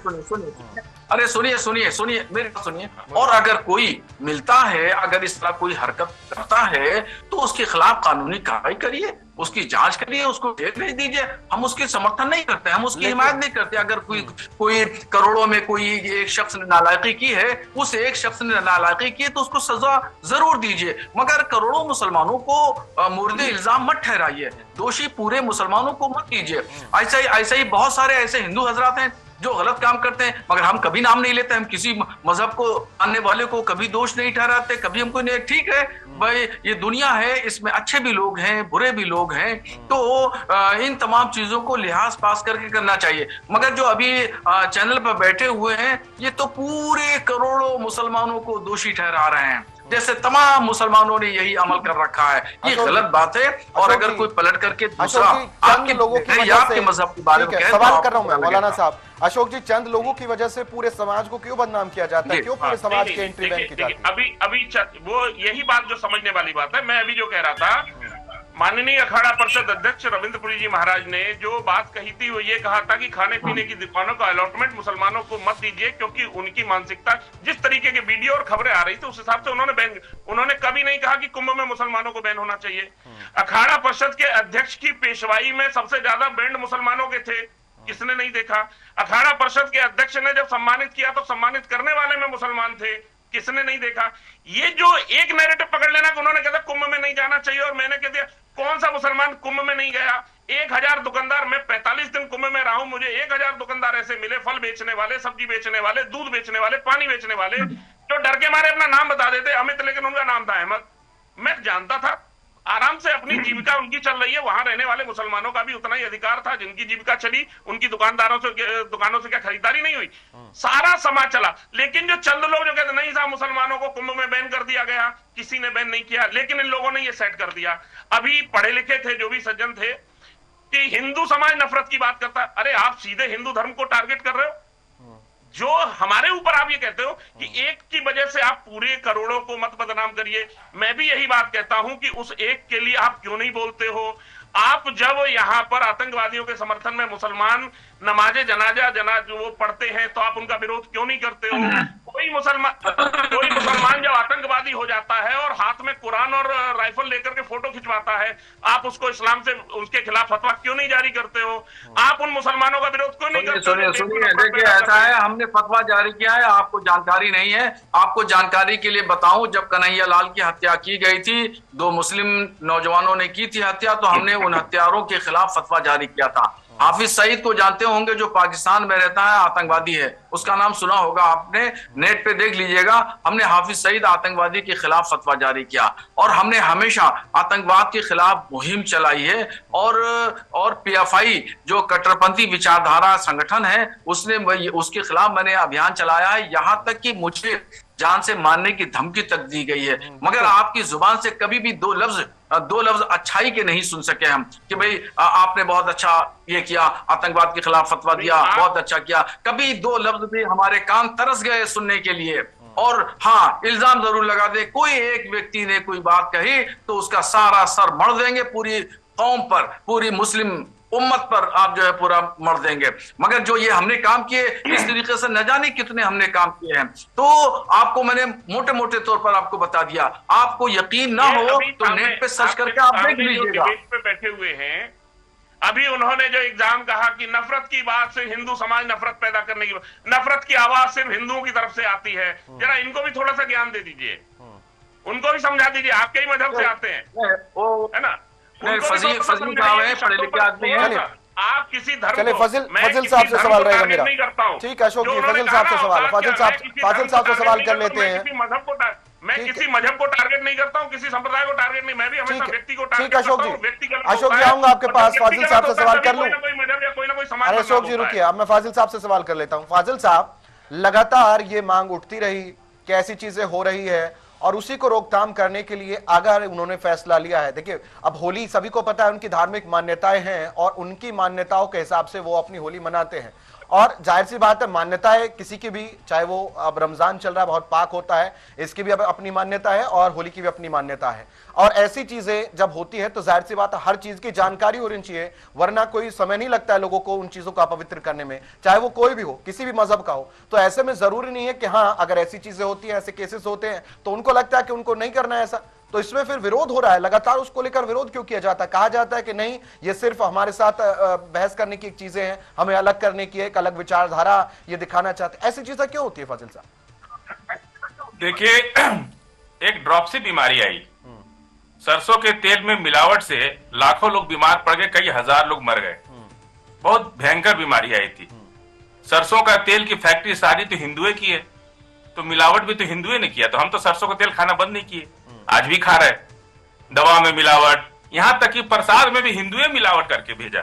अरे सुनिए मेरी बात सुनिए। और अगर कोई मिलता है, अगर इस तरह कोई हरकत करता है तो उसके खिलाफ कानूनी कार्रवाई करिए, उसकी जांच करिए, उसको जेल भेज दीजिए। हम उसकी समर्थन नहीं करते, हम उसकी हिमायत नहीं करते। अगर कोई करोड़ों में कोई एक शख्स ने नालायकी की है, उस एक शख्स ने नालायकी की है तो उसको सजा जरूर दीजिए, मगर करोड़ों मुसलमानों को मुर्द इल्जाम मत ठहराइए, दोषी पूरे मुसलमानों को मत कीजिए। ऐसा ही बहुत सारे ऐसे हिंदू हजरात हैं जो गलत काम करते हैं, मगर हम कभी नाम नहीं लेते, हम किसी मजहब को मानने वाले को कभी दोष नहीं ठहराते, कभी हमको नहीं। ठीक है भाई, ये दुनिया है, इसमें अच्छे भी लोग हैं, बुरे भी लोग हैं, तो इन तमाम चीजों को लिहाज पास करके करना चाहिए। मगर जो अभी चैनल पर बैठे हुए हैं, ये तो पूरे करोड़ों मुसलमानों को दोषी ठहरा रहे हैं, जैसे तमाम मुसलमानों ने यही अमल कर रखा है। ये गलत बात है। और अगर कोई पलट करके दूसरा आपके लोगों की वजह से मजहब के बारे में सवाल कर रहा हूं मैं मौलाना साहब, अशोक जी, चंद लोगों की वजह से पूरे समाज को क्यों बदनाम किया जाता है, क्यों पूरे समाज के एंट्री बैन की जाती है? अभी वो यही बात जो समझने वाली बात है। मैं अभी जो कह रहा था, माननीय अखाड़ा परिषद अध्यक्ष रविंद्रपुरी जी महाराज ने जो बात कही थी वो ये कहा था कि खाने पीने की दुकानों का अलॉटमेंट मुसलमानों को मत दीजिए, क्योंकि उनकी मानसिकता, जिस तरीके के वीडियो और खबरें आ रही थी उस हिसाब से उन्होंने कभी नहीं कहा कि कुंभ में मुसलमानों को बैन होना चाहिए। अखाड़ा परिषद के अध्यक्ष की पेशवाई में सबसे ज्यादा बैंड मुसलमानों के थे, किसने नहीं देखा? अखाड़ा परिषद के अध्यक्ष ने जब सम्मानित किया तो सम्मानित करने वाले में मुसलमान थे, किसने नहीं देखा? ये जो एक नैरेटिव पकड़ लेना कि उन्होंने कहा कुंभ में नहीं जाना चाहिए और मैंने कह दिया, कौन सा मुसलमान कुंभ में नहीं गया? 1000 दुकानदार, मैं 45 दिन कुंभ में रहा हूं, मुझे 1000 दुकानदार ऐसे मिले, फल बेचने वाले, सब्जी बेचने वाले, दूध बेचने वाले, पानी बेचने वाले, जो डर के मारे अपना नाम बता देते अमित, लेकिन उनका नाम था अहमद। मैं जानता था आराम से अपनी जीविका उनकी चल रही है, वहां रहने वाले मुसलमानों का भी उतना ही अधिकार था, जिनकी जीविका चली उनकी दुकानों से क्या खरीदारी नहीं हुई, सारा समाज चला। लेकिन जो चंद लोग जो कहते नहीं साहब मुसलमानों को कुंभ में बैन कर दिया गया, किसी ने बैन नहीं किया, लेकिन इन लोगों ने ये सेट कर दिया। अभी पढ़े लिखे थे जो भी सज्जन थे कि हिंदू समाज नफरत की बात करता है। अरे आप सीधे हिंदू धर्म को टारगेट कर रहे हो। जो हमारे ऊपर आप ये कहते हो कि एक की वजह से आप पूरे करोड़ों को मत बदनाम करिए, मैं भी यही बात कहता हूं कि उस एक के लिए आप क्यों नहीं बोलते हो? आप जब यहाँ पर आतंकवादियों के समर्थन में मुसलमान नमाजे जनाजा वो पढ़ते हैं तो आप उनका विरोध क्यों नहीं करते हो? कोई मुसलमान जब आतंकवादी हो जाता है और हाथ में कुरान और राइफल लेकर के फोटो खिंचवाता है, आप उसको इस्लाम से उसके खिलाफ फतवा क्यों नहीं जारी करते हो? आप उन मुसलमानों का विरोध क्यों नहीं करते? सुनिए, देखिए ऐसा है, हमने फतवा जारी किया है, आपको जानकारी नहीं है। आपको जानकारी के लिए बताऊं, जब कन्हैया लाल की हत्या की गई थी, 2 मुस्लिम नौजवानों ने की थी हत्या, तो हमने उन हत्यारों के खिलाफ फतवा जारी किया था। हाफिज सईद को जानते होंगे, जो पाकिस्तान में रहता है, आतंकवादी है, उसका नाम सुना होगा आपने, नेट पे देख लीजिएगा। हमने हाफिज सईद आतंकवादी के खिलाफ फतवा जारी किया और हमने हमेशा आतंकवाद के खिलाफ मुहिम चलाई है। और PFI जो कट्टरपंथी विचारधारा संगठन है, उसके खिलाफ मैंने अभियान चलाया है, यहां तक कि मुझे जान से मारने की धमकी तक दी गई है। मगर आपकी जुबान से कभी भी दो लफ्ज अच्छाई के नहीं सुन सके हम कि भाई आपने बहुत अच्छा ये किया, आतंकवाद के खिलाफ फतवा दिया, बहुत अच्छा किया। कभी 2 लफ्ज भी हमारे कान तरस गए सुनने के लिए। और हाँ, इल्जाम जरूर लगा दे, कोई एक व्यक्ति ने कोई बात कही तो उसका सारा सर मढ़ देंगे, पूरी कौम पर, पूरी मुस्लिम उम्मत पर आप जो है पूरा मर देंगे। मगर जो ये हमने काम किए, इस तरीके से न जाने कितने हमने काम किए हैं। तो आपको मैंने मोटे मोटे तौर पर आपको बता दिया। आपको यकीन ना हो तो नेट पे सर्च करके आप देख लीजिएगा। पे बैठे हुए हैं, अभी उन्होंने जो एग्जाम कहा कि नफरत की बात से हिंदू समाज नफरत पैदा करने की, नफरत की आवाज सिर्फ हिंदुओं की तरफ से आती है। जरा इनको भी थोड़ा सा ज्ञान दे दीजिए, उनको भी समझा दीजिए, आपके ही मजहब से आते हैं, है ना? फजील साहब है, पढ़े लिखे आदमी है। आप किसी धर्म चले फजिल साहब से सवाल रहेगा मेरा। ठीक है अशोक जी, फजिल साहब से सवाल, फाजिल साहब से सवाल कर लेते हैं। मैं किसी मजहब को टारगेट नहीं करता हूँ, किसी संप्रदाय को टारगेट नहीं, मैं भी हमेशा व्यक्ति को टारगेट करता हूँ। अशोक जी आऊंगा आपके पास, फाजिल साहब से सवाल कर लूं। अरे अशोक जी रुकिए, अब मैं फाजिल साहब से सवाल कर लेता हूँ। फाजिल साहब, लगातार ये मांग उठती रही कि ऐसी चीजें हो रही है और उसी को रोकथाम करने के लिए अगर उन्होंने फैसला लिया है। देखिए, अब होली सभी को पता है, उनकी धार्मिक मान्यताएं हैं और उनकी मान्यताओं के हिसाब से वो अपनी होली मनाते हैं। और जाहिर सी बात है, मान्यताएं किसी की भी, चाहे वो अब रमजान चल रहा है, बहुत पाक होता है, इसकी भी अब अपनी मान्यता है और होली की भी अपनी मान्यता है। और ऐसी चीजें जब होती है तो जाहिर सी बात है हर चीज की जानकारी होनी चाहिए, वरना कोई समय नहीं लगता है लोगों को उन चीजों को अपवित्र करने में, चाहे वो कोई भी हो, किसी भी मजहब का हो। तो ऐसे में जरूरी नहीं है कि हाँ, अगर ऐसी चीजें होती हैं, ऐसे केसेस होते हैं तो उनको लगता है कि उनको नहीं करना है ऐसा। तो इसमें फिर विरोध हो रहा है, लगातार उसको लेकर विरोध क्यों किया जाता है? कहा जाता है कि नहीं, ये सिर्फ हमारे साथ बहस करने की चीजें हैं, हमें अलग करने की एक अलग विचारधारा ये दिखाना चाहते हैं। ऐसी चीजें क्यों होती है फाजिल साहब? देखिए, एक ड्रॉपसी बीमारी आई, सरसों के तेल में मिलावट से लाखों लोग बीमार पड़ गए, कई हजार लोग मर गए। बहुत भयंकर बीमारी आई थी। सरसों का तेल की फैक्ट्री सारी तो हिंदुए की है, तो मिलावट भी तो हिंदुए ने किया। तो हम तो सरसों का तेल खाना बंद नहीं किए, आज भी खा रहे। दवा में मिलावट, यहां तक कि प्रसाद में भी हिंदुए मिलावट करके भेजा।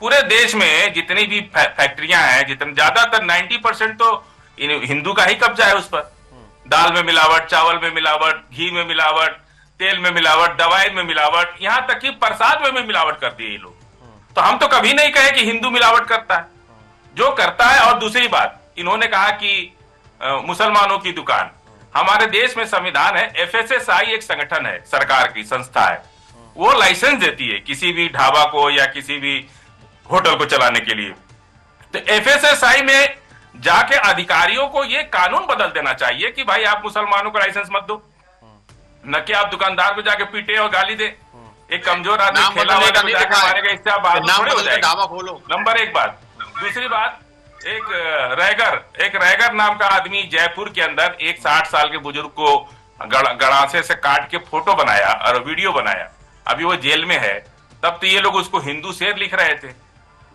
पूरे देश में जितनी भी फैक्ट्रियां हैं, जितने ज्यादातर 90% तो हिंदू का ही कब्जा है उस पर। दाल में मिलावट, चावल में मिलावट, घी में मिलावट, तेल में मिलावट, दवाई में मिलावट, यहां तक कि प्रसाद में भी मिलावट कर दिए ये लोग। तो हम तो कभी नहीं कहे कि हिंदू मिलावट करता है, जो करता है। और दूसरी बात, इन्होंने कहा कि मुसलमानों की दुकान। हमारे देश में संविधान है, एफएसएसआई एक संगठन है, सरकार की संस्था है, वो लाइसेंस देती है किसी भी ढाबा को या किसी भी होटल को चलाने के लिए। तो एफएसएसआई में जाके अधिकारियों को ये कानून बदल देना चाहिए कि भाई आप मुसलमानों को लाइसेंस मत दो, न कि आप दुकानदार को जाके पीटे और गाली दे। एक कमजोर आदमी ठेला वाला को जाके मारेगा, इससे आप बहादुर थोड़े हो जाएंगे। नंबर एक बात। दूसरी बात, एक रैगर नाम का आदमी जयपुर के अंदर एक 60 साल के बुजुर्ग को गड़ासे से काट के फोटो बनाया और वीडियो बनाया, अभी वो जेल में है। तब तो ये लोग उसको हिंदू शेर लिख रहे थे,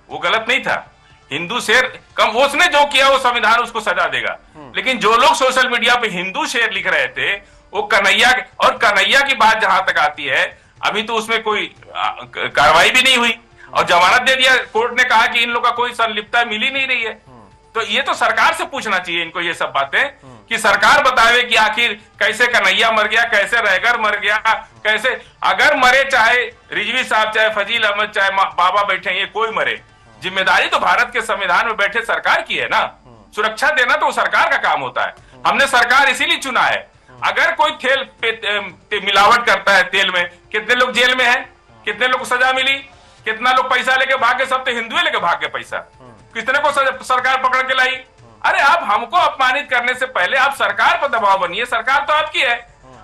वो गलत नहीं था। हिंदू शेर कम, उसने जो किया वो संविधान उसको सजा देगा। लेकिन जो लोग सोशल मीडिया पे हिंदू शेर लिख रहे थे वो कन्हैया, और कन्हैया की बात जहां तक आती है, अभी तो उसमें कोई कार्रवाई भी नहीं हुई और जमानत दे दिया। कोर्ट ने कहा कि इन लोग का कोई संलिप्तता मिल ही नहीं रही है। तो ये तो सरकार से पूछना चाहिए इनको ये सब बातें, कि सरकार बतावे कि आखिर कैसे कन्हैया मर गया, कैसे रैगर मर गया, कैसे अगर मरे, चाहे रिजवी साहब, चाहे फजील अहमद, चाहे बाबा बैठे, ये कोई मरे, जिम्मेदारी तो भारत के संविधान में बैठे सरकार की है ना। सुरक्षा देना तो सरकार का काम होता है। हमने सरकार इसीलिए चुना है। अगर कोई तेल पे मिलावट करता है तेल में, कितने लोग जेल में हैं, कितने लोग को सजा मिली, कितना लोग पैसा लेके भागे, सब तो हिंदुए लेके भाग गए पैसा, कितने को सरकार पकड़ के लाई। अरे आप हमको अपमानित करने से पहले आप सरकार पर दबाव बनिए, सरकार तो आपकी है।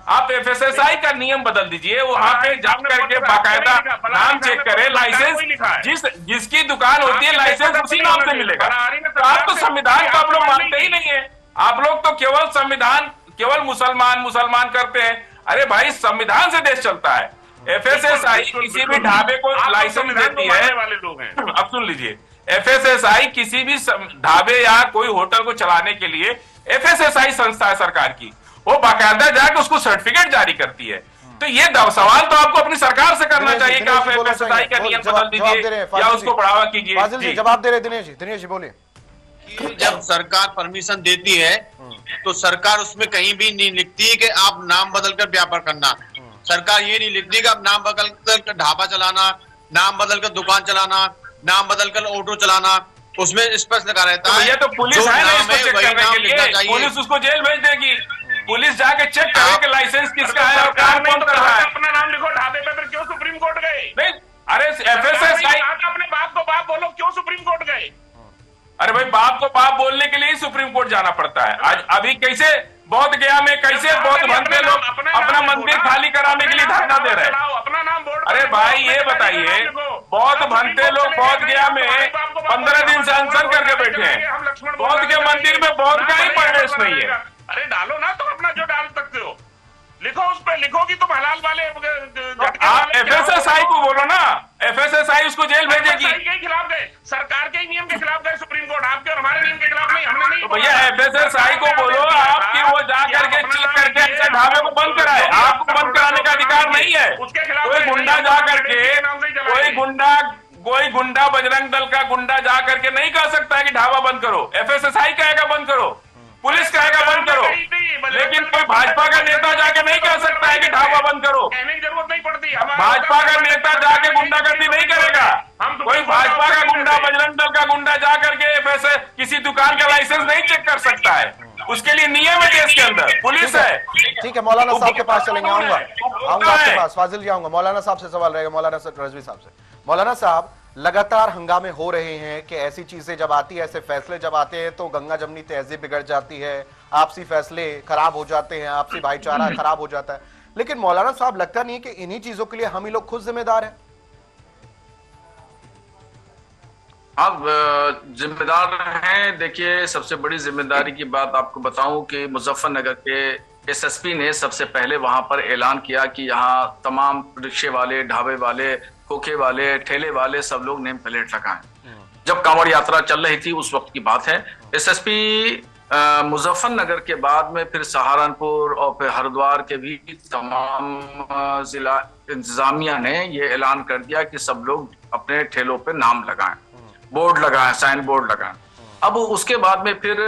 आप एफएसएसआई का नियम बदल दीजिए, वहां पे जाप करके बाकायदा नाम चेक करे, लाइसेंस जिसकी दुकान होती है लाइसेंस उसी नाम से मिलेगा। तो आप तो संविधान को आप लोग मानते ही नहीं है, आप लोग तो केवल संविधान, केवल मुसलमान करते हैं। अरे भाई, संविधान से देश चलता है। एफएसएसआई किसी भी ढाबे को लाइसेंस देती है, अब सुन लीजिए, एफएसएसआई किसी भी ढाबे या कोई होटल को चलाने के लिए एफएसएसआई संस्था है सरकार की, वो बाकायदा जाकर उसको सर्टिफिकेट जारी करती है। तो ये सवाल तो आपको अपनी सरकार से करना चाहिए कि आप एफएसएसआई का नियम बदल दीजिए या उसको बढ़ावा कीजिए। जवाब दे रहे दिनेश जी बोलिए। जब सरकार परमिशन देती है तो सरकार उसमें कहीं भी नहीं लिखती है कि आप नाम बदलकर व्यापार करना। सरकार ये नहीं लिखती कि आप नाम बदलकर ढाबा चलाना, नाम बदलकर दुकान चलाना, नाम बदलकर ऑटो चलाना, उसमें स्पष्ट लगा रहता है। ये तो पुलिस है ना इसको चेक करने के लिए, पुलिस उसको जेल भेज देगी। पुलिस जाके चेक करे कि लाइसेंस किसका है और काम कौन कर रहा है। अपना नाम लिखो ढाबे पे, फिर क्यों सुप्रीम कोर्ट गए? नहीं, अरे एफएसएसआई, अपने बाप को बाप बोलो, क्यों सुप्रीम कोर्ट गए? अरे भाई, बाप को बाप बोलने के लिए ही सुप्रीम कोर्ट जाना पड़ता है। आज अभी कैसे बौद्ध गया में कैसे बौद्ध भंते लोग अपना मंदिर खाली कराने के लिए धरना दे रहे हैं। अपना नाम बोर्ड। अरे भाई ये बताइए, बौद्ध भंते लोग बौद्ध गया में 15 दिन से अनशन करके बैठे हैं, बौद्ध के मंदिर में बौद्ध का ही प्रवेश नहीं है। अरे डालो ना, तुम अपना जो डाल सकते हो लिखो, उस पे लिखो कि तुम हलाल वाले। आप एफएसएसआई को बोलो ना, एफएसएसआई उसको जेल भेजेगी। के खिलाफ गए, सरकार के नियम के खिलाफ गए सुप्रीम कोर्ट, आपके और हमारे नियम के खिलाफ नहीं। हमने नहीं, तो भैया एफएसएसआई को बोलो आपकी वो जा करके चेक करके ऐसे ढाबे को बंद कराए। आपको बंद कराने का अधिकार नहीं है। कोई गुंडा जा करके, कोई गुंडा बजरंग दल का गुंडा जा करके नहीं कह सकता है कि ढाबा बंद करो। एफएसएसआई कहेगा बंद करो, पुलिस कहेगा बंद करो, लेकिन कोई भाजपा का नेता जाके नहीं कह सकता है कि ढाबा बंद करो। कहने की जरूरत नहीं पड़ती। भाजपा का नेता जाके गुंडागर्दी नहीं करेगा। कोई भाजपा का गुंडा, बजरंग दल का गुंडा जा करके किसी दुकान का लाइसेंस नहीं चेक कर सकता है। उसके लिए नियम है देश के अंदर, पुलिस है। ठीक है, मौलाना साहब के पास चलेंगे, आऊंगा आपके पास, फाजिल जी आऊंगा। मौलाना साहब से सवाल रहेगा, मौलाना रजवी साहब से। मौलाना साहब, लगातार हंगामे हो रहे हैं कि ऐसी चीजें जब आती है, ऐसे फैसले जब आते हैं तो गंगा जमनी तहजीब बिगड़ जाती है, आपसी फैसले खराब हो जाते हैं, आपसी भाईचारा खराब हो जाता है। लेकिन मौलाना साहब, लगता नहीं कि इन्हीं चीजों के लिए हम ही लोग खुद जिम्मेदार हैं? अब जिम्मेदार हैं। देखिए, सबसे बड़ी जिम्मेदारी की बात आपको बताऊं कि मुजफ्फरनगर के एसएसपी ने सबसे पहले वहां पर ऐलान किया कि यहाँ तमाम रिक्शे वाले, ढाबे वाले, खोखे वाले, ठेले वाले सब लोग नेम प्लेट लगाएं। जब कांवड़ यात्रा चल रही थी उस वक्त की बात है। एसएसपी मुजफ्फरनगर के बाद में फिर सहारनपुर और फिर हरिद्वार के भी तमाम जिला इंतजामिया ने ये ऐलान कर दिया कि सब लोग अपने ठेलों पे नाम लगाएं, बोर्ड लगाएं, साइन बोर्ड लगाएं। अब उसके बाद में फिर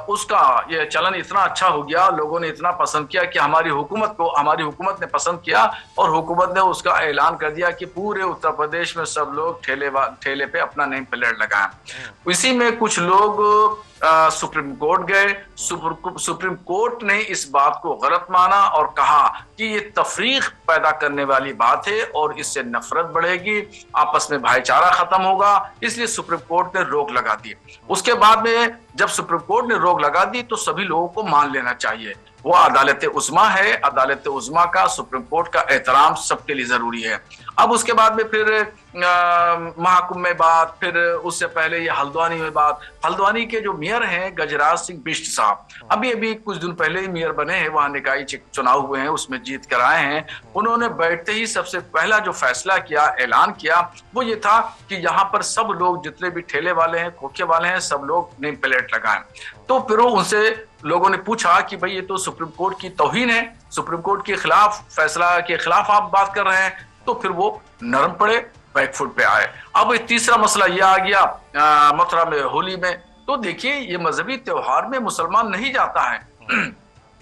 उसका ये चलन इतना अच्छा हो गया, लोगों ने इतना पसंद किया कि हमारी हुकूमत ने पसंद किया और हुकूमत ने उसका ऐलान कर दिया कि पूरे उत्तर प्रदेश में सब लोग ठेले पे अपना नेम प्लेट लगाएं। इसी में कुछ लोग सुप्रीम कोर्ट गए। सुप्रीम कोर्ट ने इस बात को गलत माना और कहा कि ये तफरीक पैदा करने वाली बात है और इससे नफरत बढ़ेगी, आपस में भाईचारा खत्म होगा, इसलिए सुप्रीम कोर्ट ने रोक लगा दी। उसके बाद में जब सुप्रीम कोर्ट ने रोक लगा दी तो सभी लोगों को मान लेना चाहिए, वो अदालत उज़्मा है, अदालत उज़्मा का, सुप्रीम कोर्ट का एहतराम सबके लिए जरूरी है। अब उसके बाद में फिर महाकुंभ में बात, फिर उससे पहले ये हल्द्वानी में बात। हल्द्वानी के जो मेयर हैं गजराज सिंह बिष्ट साहब, अभी कुछ दिन पहले ही मेयर बने हैं, वहां निकाय चुनाव हुए हैं, उसमें जीत कर आए हैं। उन्होंने बैठते ही सबसे पहला जो फैसला किया, ऐलान किया, वो ये था कि यहाँ पर सब लोग जितने भी ठेले वाले हैं, खोखे वाले हैं, सब लोग नेम प्लेट लगाएं। तो फिर उनसे लोगों ने पूछा कि भाई ये तो सुप्रीम कोर्ट की तौहीन है, सुप्रीम कोर्ट के खिलाफ फैसला के खिलाफ आप बात कर रहे हैं। तो फिर वो नरम पड़े, बैकफुट पे आए। अब तीसरा मसला ये आ गया मथुरा में होली में। तो देखिए ये मजहबी त्योहार में मुसलमान नहीं जाता है,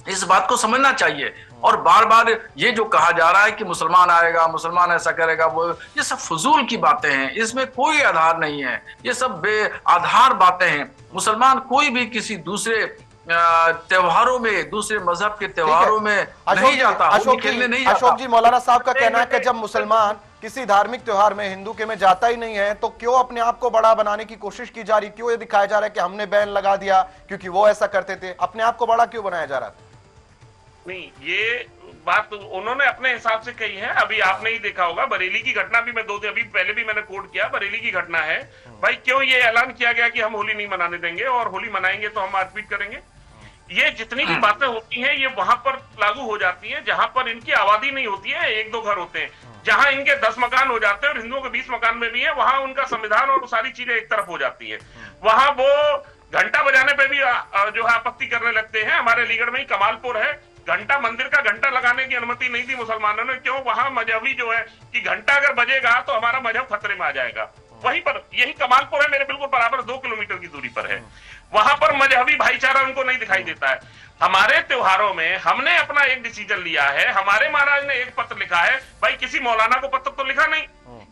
इस बात को समझना चाहिए। और बार बार ये जो कहा जा रहा है कि मुसलमान आएगा, मुसलमान ऐसा करेगा, वो ये सब फजूल की बातें हैं, इसमें कोई आधार नहीं है, ये सब बेआधार बातें हैं। मुसलमान कोई भी किसी दूसरे त्योहारों में, दूसरे मजहब के त्योहारों में नहीं जाता, अशोक जी, मौलाना साहब का कहना है कि जब मुसलमान किसी धार्मिक त्योहार में हिंदू के में जाता ही नहीं है तो क्यों अपने आप को बड़ा बनाने की कोशिश की जा रही, क्यों ये दिखाया जा रहा है कि हमने बैन लगा दिया क्योंकि वो ऐसा करते थे, अपने आप को बड़ा क्यों बनाया जा रहा था? नहीं, ये बात उन्होंने अपने हिसाब से कही है। अभी आपने ही देखा होगा बरेली की घटना भी, मैं 2 दिन अभी पहले भी मैंने कोट किया, बरेली की घटना है। भाई क्यों ये ऐलान किया गया कि हम होली नहीं मनाने देंगे और होली मनाएंगे तो हम मारपीट करेंगे? ये जितनी भी बातें होती हैं ये वहां पर लागू हो जाती हैं जहां पर इनकी आबादी नहीं होती है, 1-2 घर होते हैं। जहां इनके 10 मकान हो जाते हैं और हिंदुओं के 20 मकान में भी है, वहां उनका संविधान और सारी चीजें एक तरफ हो जाती है। वहां वो घंटा बजाने पे भी जो है आपत्ति करने लगते हैं। हमारे अलीगढ़ में ही कमालपुर है, घंटा, मंदिर का घंटा लगाने की अनुमति नहीं दी मुसलमानों ने। क्यों? वहां मजहबी जो है कि घंटा अगर बजेगा तो हमारा मजहब खतरे में आ जाएगा। वहीं पर यही कमालपुर है, मेरे बिल्कुल बराबर 2 किलोमीटर की दूरी पर है। वहां पर मजहबी भाईचारा उनको नहीं दिखाई देता है। हमारे त्योहारों में हमने अपना एक डिसीजन लिया है, हमारे महाराज ने एक पत्र लिखा है। भाई किसी मौलाना को पत्र तो लिखा नहीं,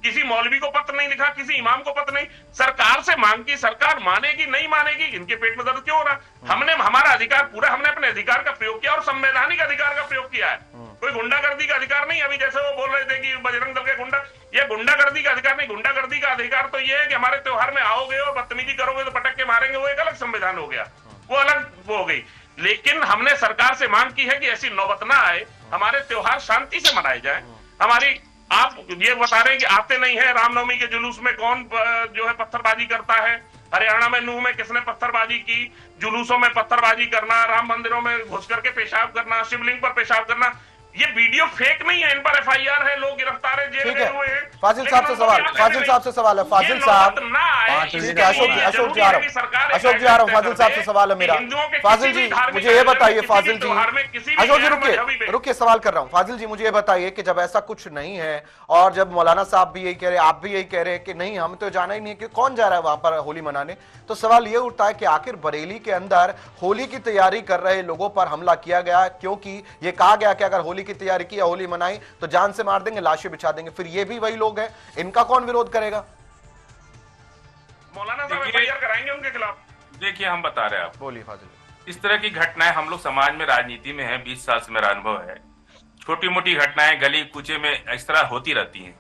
किसी मौलवी को पत्र नहीं लिखा, किसी इमाम को पत्र नहीं। सरकार से मांग की, सरकार मानेगी नहीं मानेगी, इनके पेट में दर्द क्यों हो रहा? हमने हमारा अधिकार पूरा, हमने अपने अधिकार का प्रयोग किया और संवैधानिक अधिकार का प्रयोग किया है। कोई गुंडागर्दी का अधिकार नहीं। अभी जैसे वो बोल रहे थे कि बजरंग दल के गुंडा, ये गुंडागर्दी का अधिकार नहीं। गुंडागर्दी का अधिकार तो ये है कि हमारे त्योहार में आओगे और बदतमीजी करोगे तो पटक के मारेंगे, वो एक अलग संविधान हो गया, वो अलग वो हो गई। लेकिन हमने सरकार से मांग की है कि ऐसी नौबत ना आए, हमारे त्योहार शांति से मनाए जाए। हमारी, आप ये बता रहे हैं कि आते नहीं है रामनवमी के जुलूस में, कौन जो है पत्थरबाजी करता है? हरियाणा में नूह में किसने पत्थरबाजी की? जुलूसों में पत्थरबाजी करना, राम मंदिरों में घुस करके पेशाब करना, शिवलिंग पर पेशाब करना, ये वीडियो फेक नहीं है, इन पर FIR है, लोग गिरफ्तार है, जेल गए हुए हैं। फाजिल साहब से सवाल, फाजिल साहब से सवाल है। फाजिल साहब, ठीक है, अशोक जी आ रहा हूँ, फाजिल साहब से सवाल है मेरा। फाजिल जी मुझे ये बताइए, फाजिल जी, अशोक जी रुकिए, सवाल कर रहा हूँ। फाजिल जी मुझे ये बताइए कि जब ऐसा कुछ नहीं है और जब मौलाना साहब भी यही कह रहे हैं, आप भी यही कह रहे हैं कि नहीं हम तो जाना ही नहीं है, कि कौन जा रहा है वहां पर होली मनाने, तो सवाल ये उठता है कि आखिर बरेली के अंदर होली की तैयारी कर रहे लोगों पर हमला किया गया क्योंकि ये कहा गया कि अगर होली की तैयारी की या होली मनाई तो जान से मार देंगे, लाशें बिछा देंगे। फिर ये भी वही लोग हैं, इनका कौन विरोध करेगा? मौलाना साहब FIR कराएंगे उनके खिलाफ। देखिए हम बता रहे हैं, आप बोलिए फाजिल। इस तरह की घटनाएं हम लोग समाज में, राजनीति में है, 20 साल से मेरा अनुभव है। छोटी मोटी घटनाएं गली कूचे में इस तरह होती रहती हैं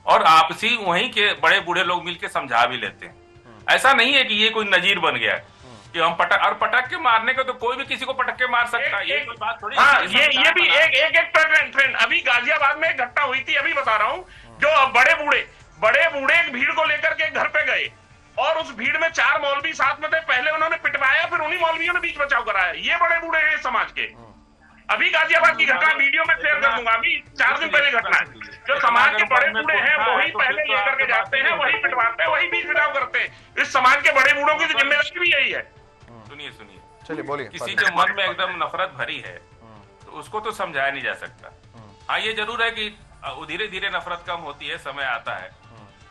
और आपसी वहीं के बड़े बूढ़े लोग मिलकर समझा भी लेते हैं। ऐसा नहीं है कि ये कोई नजीर बन गया है कि हम पटक के मारने को, तो कोई भी किसी को पटक के मार सकता है, ये कोई बात थोड़ी। हाँ, ये भी एक ट्रेंड। अभी गाजियाबाद में एक घटना हुई थी, अभी बता रहा हूँ, जो बड़े बूढ़े एक भीड़ को लेकर के घर पे गए और उस भीड़ में 4 मौलवी साथ में थे। पहले उन्होंने पिटवाया, फिर उन्हीं मौलवियों ने बीच बचाव कराया। ये बड़े बूढ़े हैं समाज के, अभी गाजियाबाद की घटना वीडियो में शेयर कर दूंगा, अभी 4 दिन पहले घटना है। जो समाज के बड़े बूढ़े हैं वही पहले लेकर के जाते हैं, वही पिटवाते हैं, वही बीच बिटाव करते हैं। इस समाज के बड़े बूढ़ों की जिम्मेदारी भी यही है। सुनिए, चलिए बोलिए। किसी के मन में एकदम नफरत भरी है तो उसको तो समझाया नहीं जा सकता। हाँ, ये जरूर है कि धीरे धीरे नफरत कम होती है, समय आता है।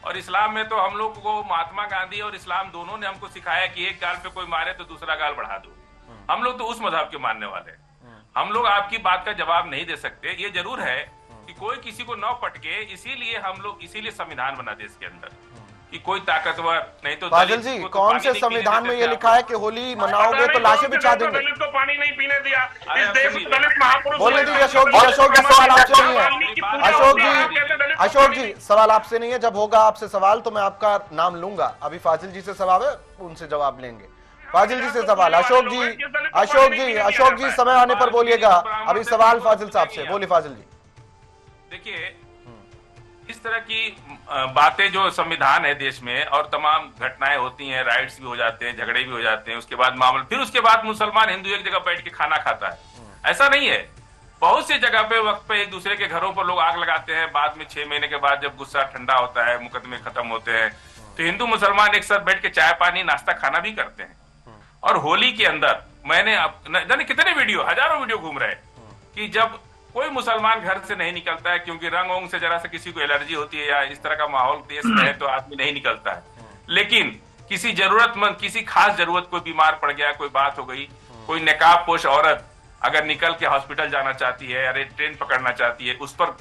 और इस्लाम में तो हम लोग को महात्मा गांधी और इस्लाम दोनों ने हमको सिखाया कि एक गाल पे कोई मारे तो दूसरा गाल बढ़ा दो। हम लोग तो उस मजहब के मानने वाले हैं। हम लोग आपकी बात का जवाब नहीं दे सकते। ये जरूर है कि कोई किसी को न पटके, इसीलिए संविधान बना देश के अंदर कि कोई ताकतवर नहीं तो। फाजिल जी, कौन से संविधान में ये लिखा है कि होली मनाओगे तो लाशें बिछा देंगे? दलित को पानी नहीं पीने दिया इस देश में, दलित महापुरुष। बोलने दीजिए अशोक जी, अशोक जी सवाल आपसे नहीं है। अशोक जी सवाल आपसे नहीं है, जब होगा आपसे सवाल तो मैं आपका नाम लूंगा। अभी फाजिल जी से सवाल है, उनसे जवाब लेंगे। फाजिल जी से सवाल। अशोक जी समय आने पर बोलिएगा। अभी सवाल फाजिल साहब से, बोलिए फाजिल जी। देखिए, इस तरह की बातें जो संविधान है देश में और तमाम घटनाएं होती हैं, राइट्स भी हो जाते हैं, झगड़े भी हो जाते हैं, उसके बाद मामला, फिर उसके बाद मुसलमान हिंदू एक जगह बैठ के खाना खाता है, ऐसा नहीं है। बहुत सी जगह पे वक्त पे एक दूसरे के घरों पर लोग आग लगाते हैं। बाद में 6 महीने के बाद जब गुस्सा ठंडा होता है, मुकदमे खत्म होते हैं, तो हिंदू मुसलमान एक साथ बैठ के चाय पानी नाश्ता खाना भी करते हैं। और होली के अंदर मैंने जाने कितने वीडियो, हजारों वीडियो घूम रहे कि जब कोई मुसलमान घर से नहीं निकलता है क्योंकि रंग ओंग से जरा से किसी को एलर्जी होती है या इस तरह का माहौल देश में है तो आदमी नहीं निकलता है। लेकिन किसी जरूरतमंद, किसी खास जरूरत, कोई बीमार पड़ गया, कोई बात हो गई, कोई नकाब पोश औरत अगर निकल के हॉस्पिटल जाना चाहती है, अरे ट्रेन पकड़ना चाहती है, उस पर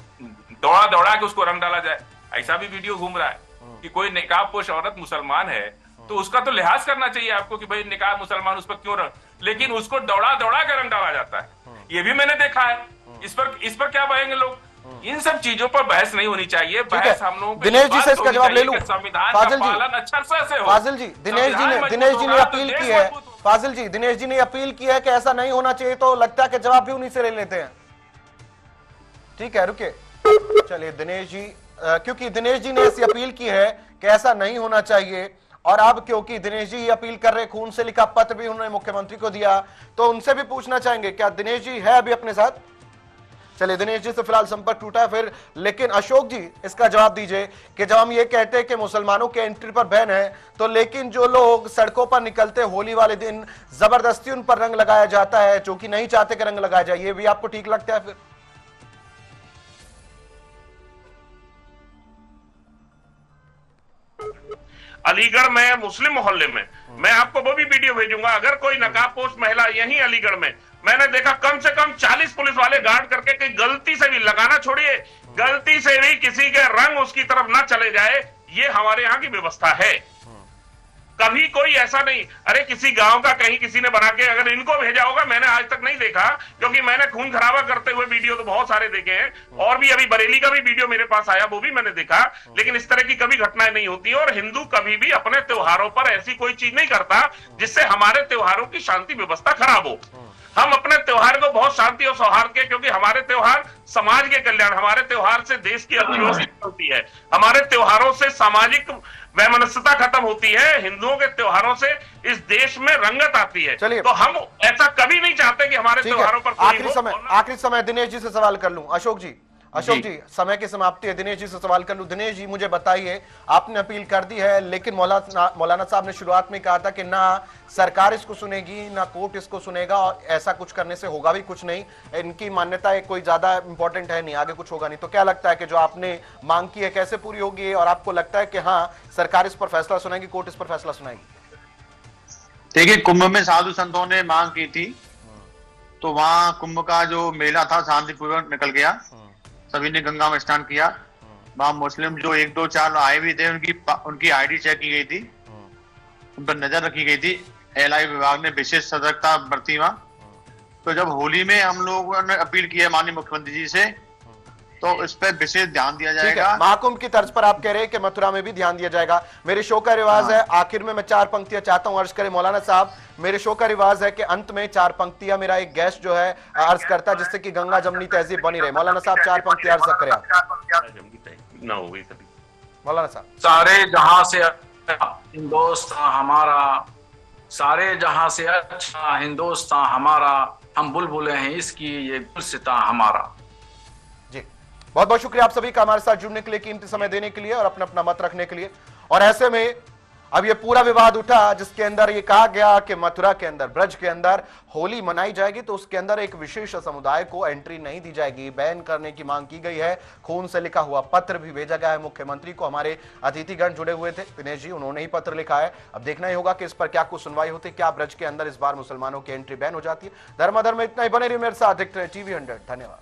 दौड़ा दौड़ा के उसको रंग डाला जाए, ऐसा भी वीडियो घूम रहा है कि कोई नकाब पोश औरत मुसलमान है तो उसका तो लिहाज करना चाहिए आपको कि भाई निकाह मुसलमान, उस पर क्यों लेकिन उसको दौड़ा दौड़ा कर रंग डाला जाता है। ये भी मैंने देखा है। इस पर क्या बहेंगे लोग? इन सब चीजों पर बहस नहीं होनी चाहिए। बहस हम लोगों दिनेश जी से इसका जवाब ले लूं। संविधान का पालन अच्छा से हो। फाजिल जी, दिनेश जी ने अपील की है। फाजिल जी, दिनेश जी ने अपील की है कि ऐसा नहीं होना चाहिए, तो लगता है कि जवाब भी उन्हीं से ले लेते हैं। ठीक है, रुके। चलिए दिनेश जी, क्योंकि दिनेश जी ने ऐसी अपील की है कि ऐसा नहीं होना चाहिए, और अब क्योंकि दिनेश जी अपील कर रहे, खून से लिखा पत्र भी उन्होंने मुख्यमंत्री को दिया, तो उनसे भी पूछना चाहेंगे क्या दिनेश जी है अभी अपने साथ? चलिए दिनेश जी से फिलहाल संपर्क टूटा है फिर, लेकिन अशोक जी इसका जवाब दीजिए कि जब हम ये कहते हैं कि मुसलमानों के एंट्री पर बैन है, तो लेकिन जो लोग सड़कों पर निकलते होली वाले दिन जबरदस्ती उन पर रंग लगाया जाता है, जो कि नहीं चाहते कि रंग लगाया जाए, ये भी आपको ठीक लगता है? फिर अलीगढ़ में मुस्लिम मोहल्ले में मैं आपको वो भी वीडियो भेजूंगा। अगर कोई नकाबपोश महिला यहीं अलीगढ़ में मैंने देखा, कम से कम 40 पुलिस वाले गार्ड करके कहीं गलती से भी, लगाना छोड़िए, गलती से भी किसी के रंग उसकी तरफ ना चले जाए, ये हमारे यहाँ की व्यवस्था है। कभी कोई ऐसा नहीं, अरे किसी गांव का कहीं किसी ने बना के अगर इनको भेजा होगा, मैंने आज तक नहीं देखा, क्योंकि मैंने खून खराबा करते हुए वीडियो तो बहुत सारे देखे हैं, और भी अभी बरेली का भी वीडियो मेरे पास आया, वो भी मैंने देखा, लेकिन इस तरह की कभी घटनाएं नहीं होती। और हिंदू कभी भी अपने त्योहारों पर ऐसी कोई चीज नहीं करता जिससे हमारे त्योहारों की शांति व्यवस्था खराब हो। हम अपने त्योहार को बहुत शांति और सौहार्द के, क्योंकि हमारे त्योहार समाज के कल्याण, हमारे त्योहार से देश की अर्थव्यवस्था होती है, हमारे त्योहारों से सामाजिक वैमनस्यता खत्म होती है, हिंदुओं के त्योहारों से इस देश में रंगत आती है। चलिए, तो हम ऐसा कभी नहीं चाहते कि हमारे त्योहारों पर आखिरी समय दिनेश जी से सवाल कर लूं। अशोक जी, समय की समाप्ति है, दिनेश जी से सवाल कर लूं। दिनेश जी मुझे बताइए, आपने अपील कर दी है, लेकिन मौलाना साहब ने शुरुआत में कहा था कि ना सरकार इसको सुनेगी ना कोर्ट इसको सुनेगा, और ऐसा कुछ करने से होगा भी कुछ नहीं, इनकी मान्यता कोई ज्यादा इंपॉर्टेंट है नहीं, आगे कुछ होगा नहीं। तो क्या लगता है कि जो आपने मांग की है कैसे पूरी होगी, और आपको लगता है कि हाँ सरकार इस पर फैसला सुनाएगी, कोर्ट इस पर फैसला सुनाएगी? देखिए, कुंभ में साधु संतों ने मांग की थी, तो वहां कुंभ का जो मेला था शांतिपूर्वक निकल गया, सभी ने गंगा में स्नान किया। वहां मुस्लिम जो 1-2-4 आए भी थे, उनकी आईडी चेक की गई थी, उन पर नजर रखी गई थी, एलआई विभाग ने विशेष सतर्कता बरती वहां। तो जब होली में हम लोगों ने अपील की है माननीय मुख्यमंत्री जी से, तो इस पर विशेष ध्यान दिया जाएगा। महाकुंभ की तर्ज पर आप कह रहे हैं कि मथुरा में भी ध्यान दिया जाएगा। मेरे शो का रिवाज है, आखिर में मैं 4 पंक्तियां चाहता हूं अर्ज करें मौलाना साहब। मेरे शो का रिवाज है कि अंत में 4 पंक्तियां मेरा एक गेस्ट जो है अर्ज करता है, जिससे कि गंगा जमनी तहजीब बनी रहे। मौलाना साहब 4 पंक्तियां अर्ज करें मौलाना साहब। सारे जहां से दोस्त हमारा सारे जहां से अच्छा हिंदुस्तान हमारा, हम बुलबुले हैं इसकी, ये गुलसिता हमारा। जी, बहुत बहुत शुक्रिया आप सभी का हमारे साथ जुड़ने के लिए, कीमती समय देने के लिए और अपना अपना मत रखने के लिए। और ऐसे में अब ये पूरा विवाद उठा जिसके अंदर ये कहा गया कि मथुरा के अंदर, ब्रज के अंदर होली मनाई जाएगी तो उसके अंदर एक विशेष समुदाय को एंट्री नहीं दी जाएगी, बैन करने की मांग की गई है। खून से लिखा हुआ पत्र भी भेजा गया है मुख्यमंत्री को। हमारे अतिथिगण जुड़े हुए थे, दिनेश जी, उन्होंने ही पत्र लिखा है। अब देखना ही होगा कि इस पर क्या कुछ सुनवाई होती है, क्या ब्रज के अंदर इस बार मुसलमानों की एंट्री बैन हो जाती है। धर्माधर्म में इतना ही, बने रहिए मेरे साथ, देखते रहिए TV 100। धन्यवाद।